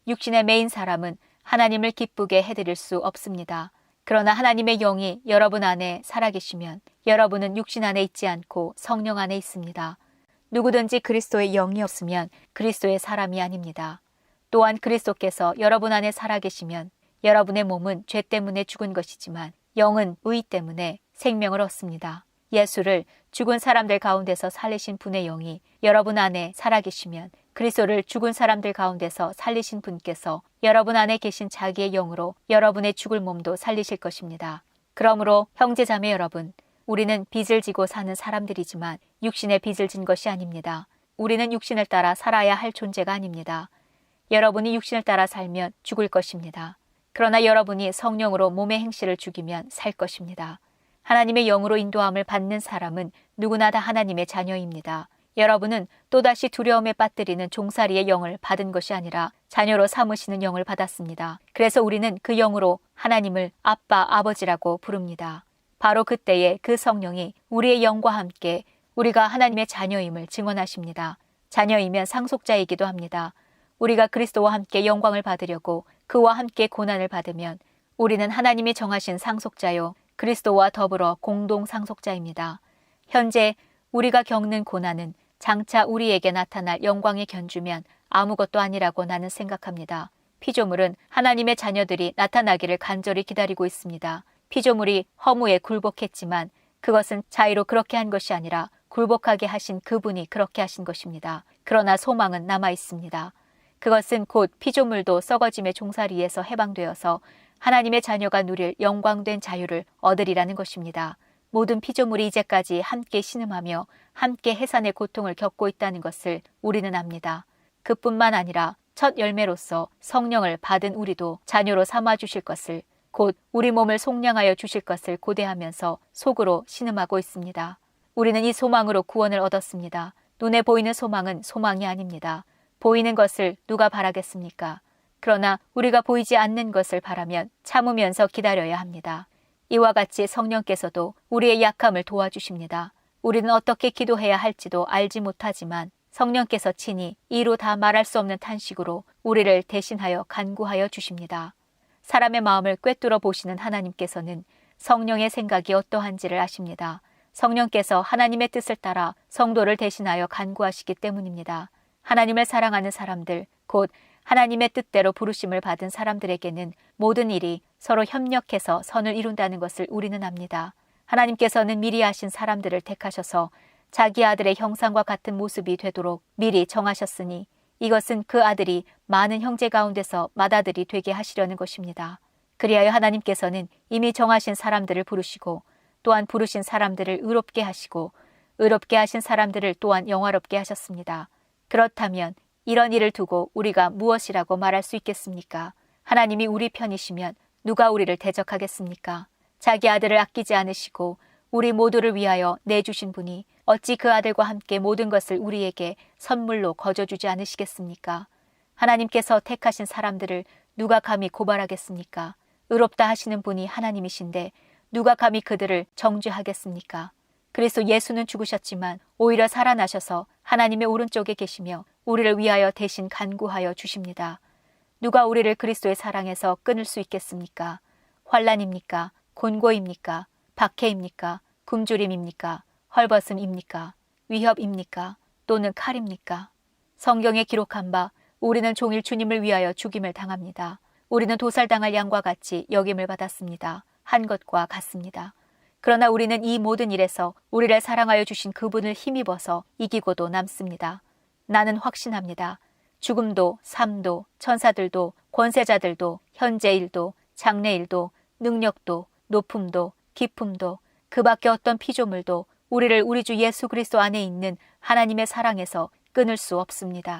육신의 매인 사람은 하나님을 기쁘게 해드릴 수 없습니다. 그러나 하나님의 영이 여러분 안에 살아계시면 여러분은 육신 안에 있지 않고 성령 안에 있습니다. 누구든지 그리스도의 영이 없으면 그리스도의 사람이 아닙니다. 또한 그리스도께서 여러분 안에 살아계시면 여러분의 몸은 죄 때문에 죽은 것이지만 영은 의 때문에 생명을 얻습니다. 예수를 죽은 사람들 가운데서 살리신 분의 영이 여러분 안에 살아계시면 그리스도를 죽은 사람들 가운데서 살리신 분께서 여러분 안에 계신 자기의 영으로 여러분의 죽을 몸도 살리실 것입니다. 그러므로 형제자매 여러분, 우리는 빚을 지고 사는 사람들이지만 육신의 빚을 진 것이 아닙니다. 우리는 육신을 따라 살아야 할 존재가 아닙니다. 여러분이 육신을 따라 살면 죽을 것입니다. 그러나 여러분이 성령으로 몸의 행실을 죽이면 살 것입니다. 하나님의 영으로 인도함을 받는 사람은 누구나 다 하나님의 자녀입니다. 여러분은 또다시 두려움에 빠뜨리는 종살이의 영을 받은 것이 아니라 자녀로 삼으시는 영을 받았습니다. 그래서 우리는 그 영으로 하나님을 아빠, 아버지라고 부릅니다. 바로 그때에 그 성령이 우리의 영과 함께 우리가 하나님의 자녀임을 증언하십니다. 자녀이면 상속자이기도 합니다. 우리가 그리스도와 함께 영광을 받으려고 그와 함께 고난을 받으면 우리는 하나님이 정하신 상속자요 그리스도와 더불어 공동 상속자입니다. 현재 우리가 겪는 고난은 장차 우리에게 나타날 영광에 견주면 아무것도 아니라고 나는 생각합니다. 피조물은 하나님의 자녀들이 나타나기를 간절히 기다리고 있습니다. 피조물이 허무에 굴복했지만 그것은 자의로 그렇게 한 것이 아니라 굴복하게 하신 그분이 그렇게 하신 것입니다. 그러나 소망은 남아 있습니다. 그것은 곧 피조물도 썩어짐의 종살이에서 해방되어서 하나님의 자녀가 누릴 영광된 자유를 얻으리라는 것입니다. 모든 피조물이 이제까지 함께 신음하며 함께 해산의 고통을 겪고 있다는 것을 우리는 압니다. 그뿐만 아니라 첫 열매로서 성령을 받은 우리도 자녀로 삼아 주실 것을, 곧 우리 몸을 속량하여 주실 것을 고대하면서 속으로 신음하고 있습니다. 우리는 이 소망으로 구원을 얻었습니다. 눈에 보이는 소망은 소망이 아닙니다. 보이는 것을 누가 바라겠습니까? 그러나 우리가 보이지 않는 것을 바라면 참으면서 기다려야 합니다. 이와 같이 성령께서도 우리의 약함을 도와주십니다. 우리는 어떻게 기도해야 할지도 알지 못하지만 성령께서 친히 이루 다 말할 수 없는 탄식으로 우리를 대신하여 간구하여 주십니다. 사람의 마음을 꿰뚫어 보시는 하나님께서는 성령의 생각이 어떠한지를 아십니다. 성령께서 하나님의 뜻을 따라 성도를 대신하여 간구하시기 때문입니다. 하나님을 사랑하는 사람들, 곧 하나님의 뜻대로 부르심을 받은 사람들에게는 모든 일이 서로 협력해서 선을 이룬다는 것을 우리는 압니다. 하나님께서는 미리 아신 사람들을 택하셔서 자기 아들의 형상과 같은 모습이 되도록 미리 정하셨으니 이것은 그 아들이 많은 형제 가운데서 맏아들이 되게 하시려는 것입니다. 그리하여 하나님께서는 이미 정하신 사람들을 부르시고 또한 부르신 사람들을 의롭게 하시고 의롭게 하신 사람들을 또한 영화롭게 하셨습니다. 그렇다면 이런 일을 두고 우리가 무엇이라고 말할 수 있겠습니까? 하나님이 우리 편이시면 누가 우리를 대적하겠습니까? 자기 아들을 아끼지 않으시고 우리 모두를 위하여 내주신 분이 어찌 그 아들과 함께 모든 것을 우리에게 선물로 거저주지 않으시겠습니까? 하나님께서 택하신 사람들을 누가 감히 고발하겠습니까? 의롭다 하시는 분이 하나님이신데 누가 감히 그들을 정죄하겠습니까? 그리스도 예수는 죽으셨지만 오히려 살아나셔서 하나님의 오른쪽에 계시며 우리를 위하여 대신 간구하여 주십니다. 누가 우리를 그리스도의 사랑에서 끊을 수 있겠습니까? 환난입니까? 곤고입니까? 박해입니까? 굶주림입니까? 헐벗음입니까? 위협입니까? 또는 칼입니까? 성경에 기록한 바 우리는 종일 주님을 위하여 죽임을 당합니다. 우리는 도살당할 양과 같이 여김을 받았습니다. 한 것과 같습니다. 그러나 우리는 이 모든 일에서 우리를 사랑하여 주신 그분을 힘입어서 이기고도 남습니다. 나는 확신합니다. 죽음도 삶도 천사들도 권세자들도 현재 일도 장래 일도 능력도 높음도 깊음도 그 밖에 어떤 피조물도 우리를 우리 주 예수 그리스도 안에 있는 하나님의 사랑에서 끊을 수 없습니다.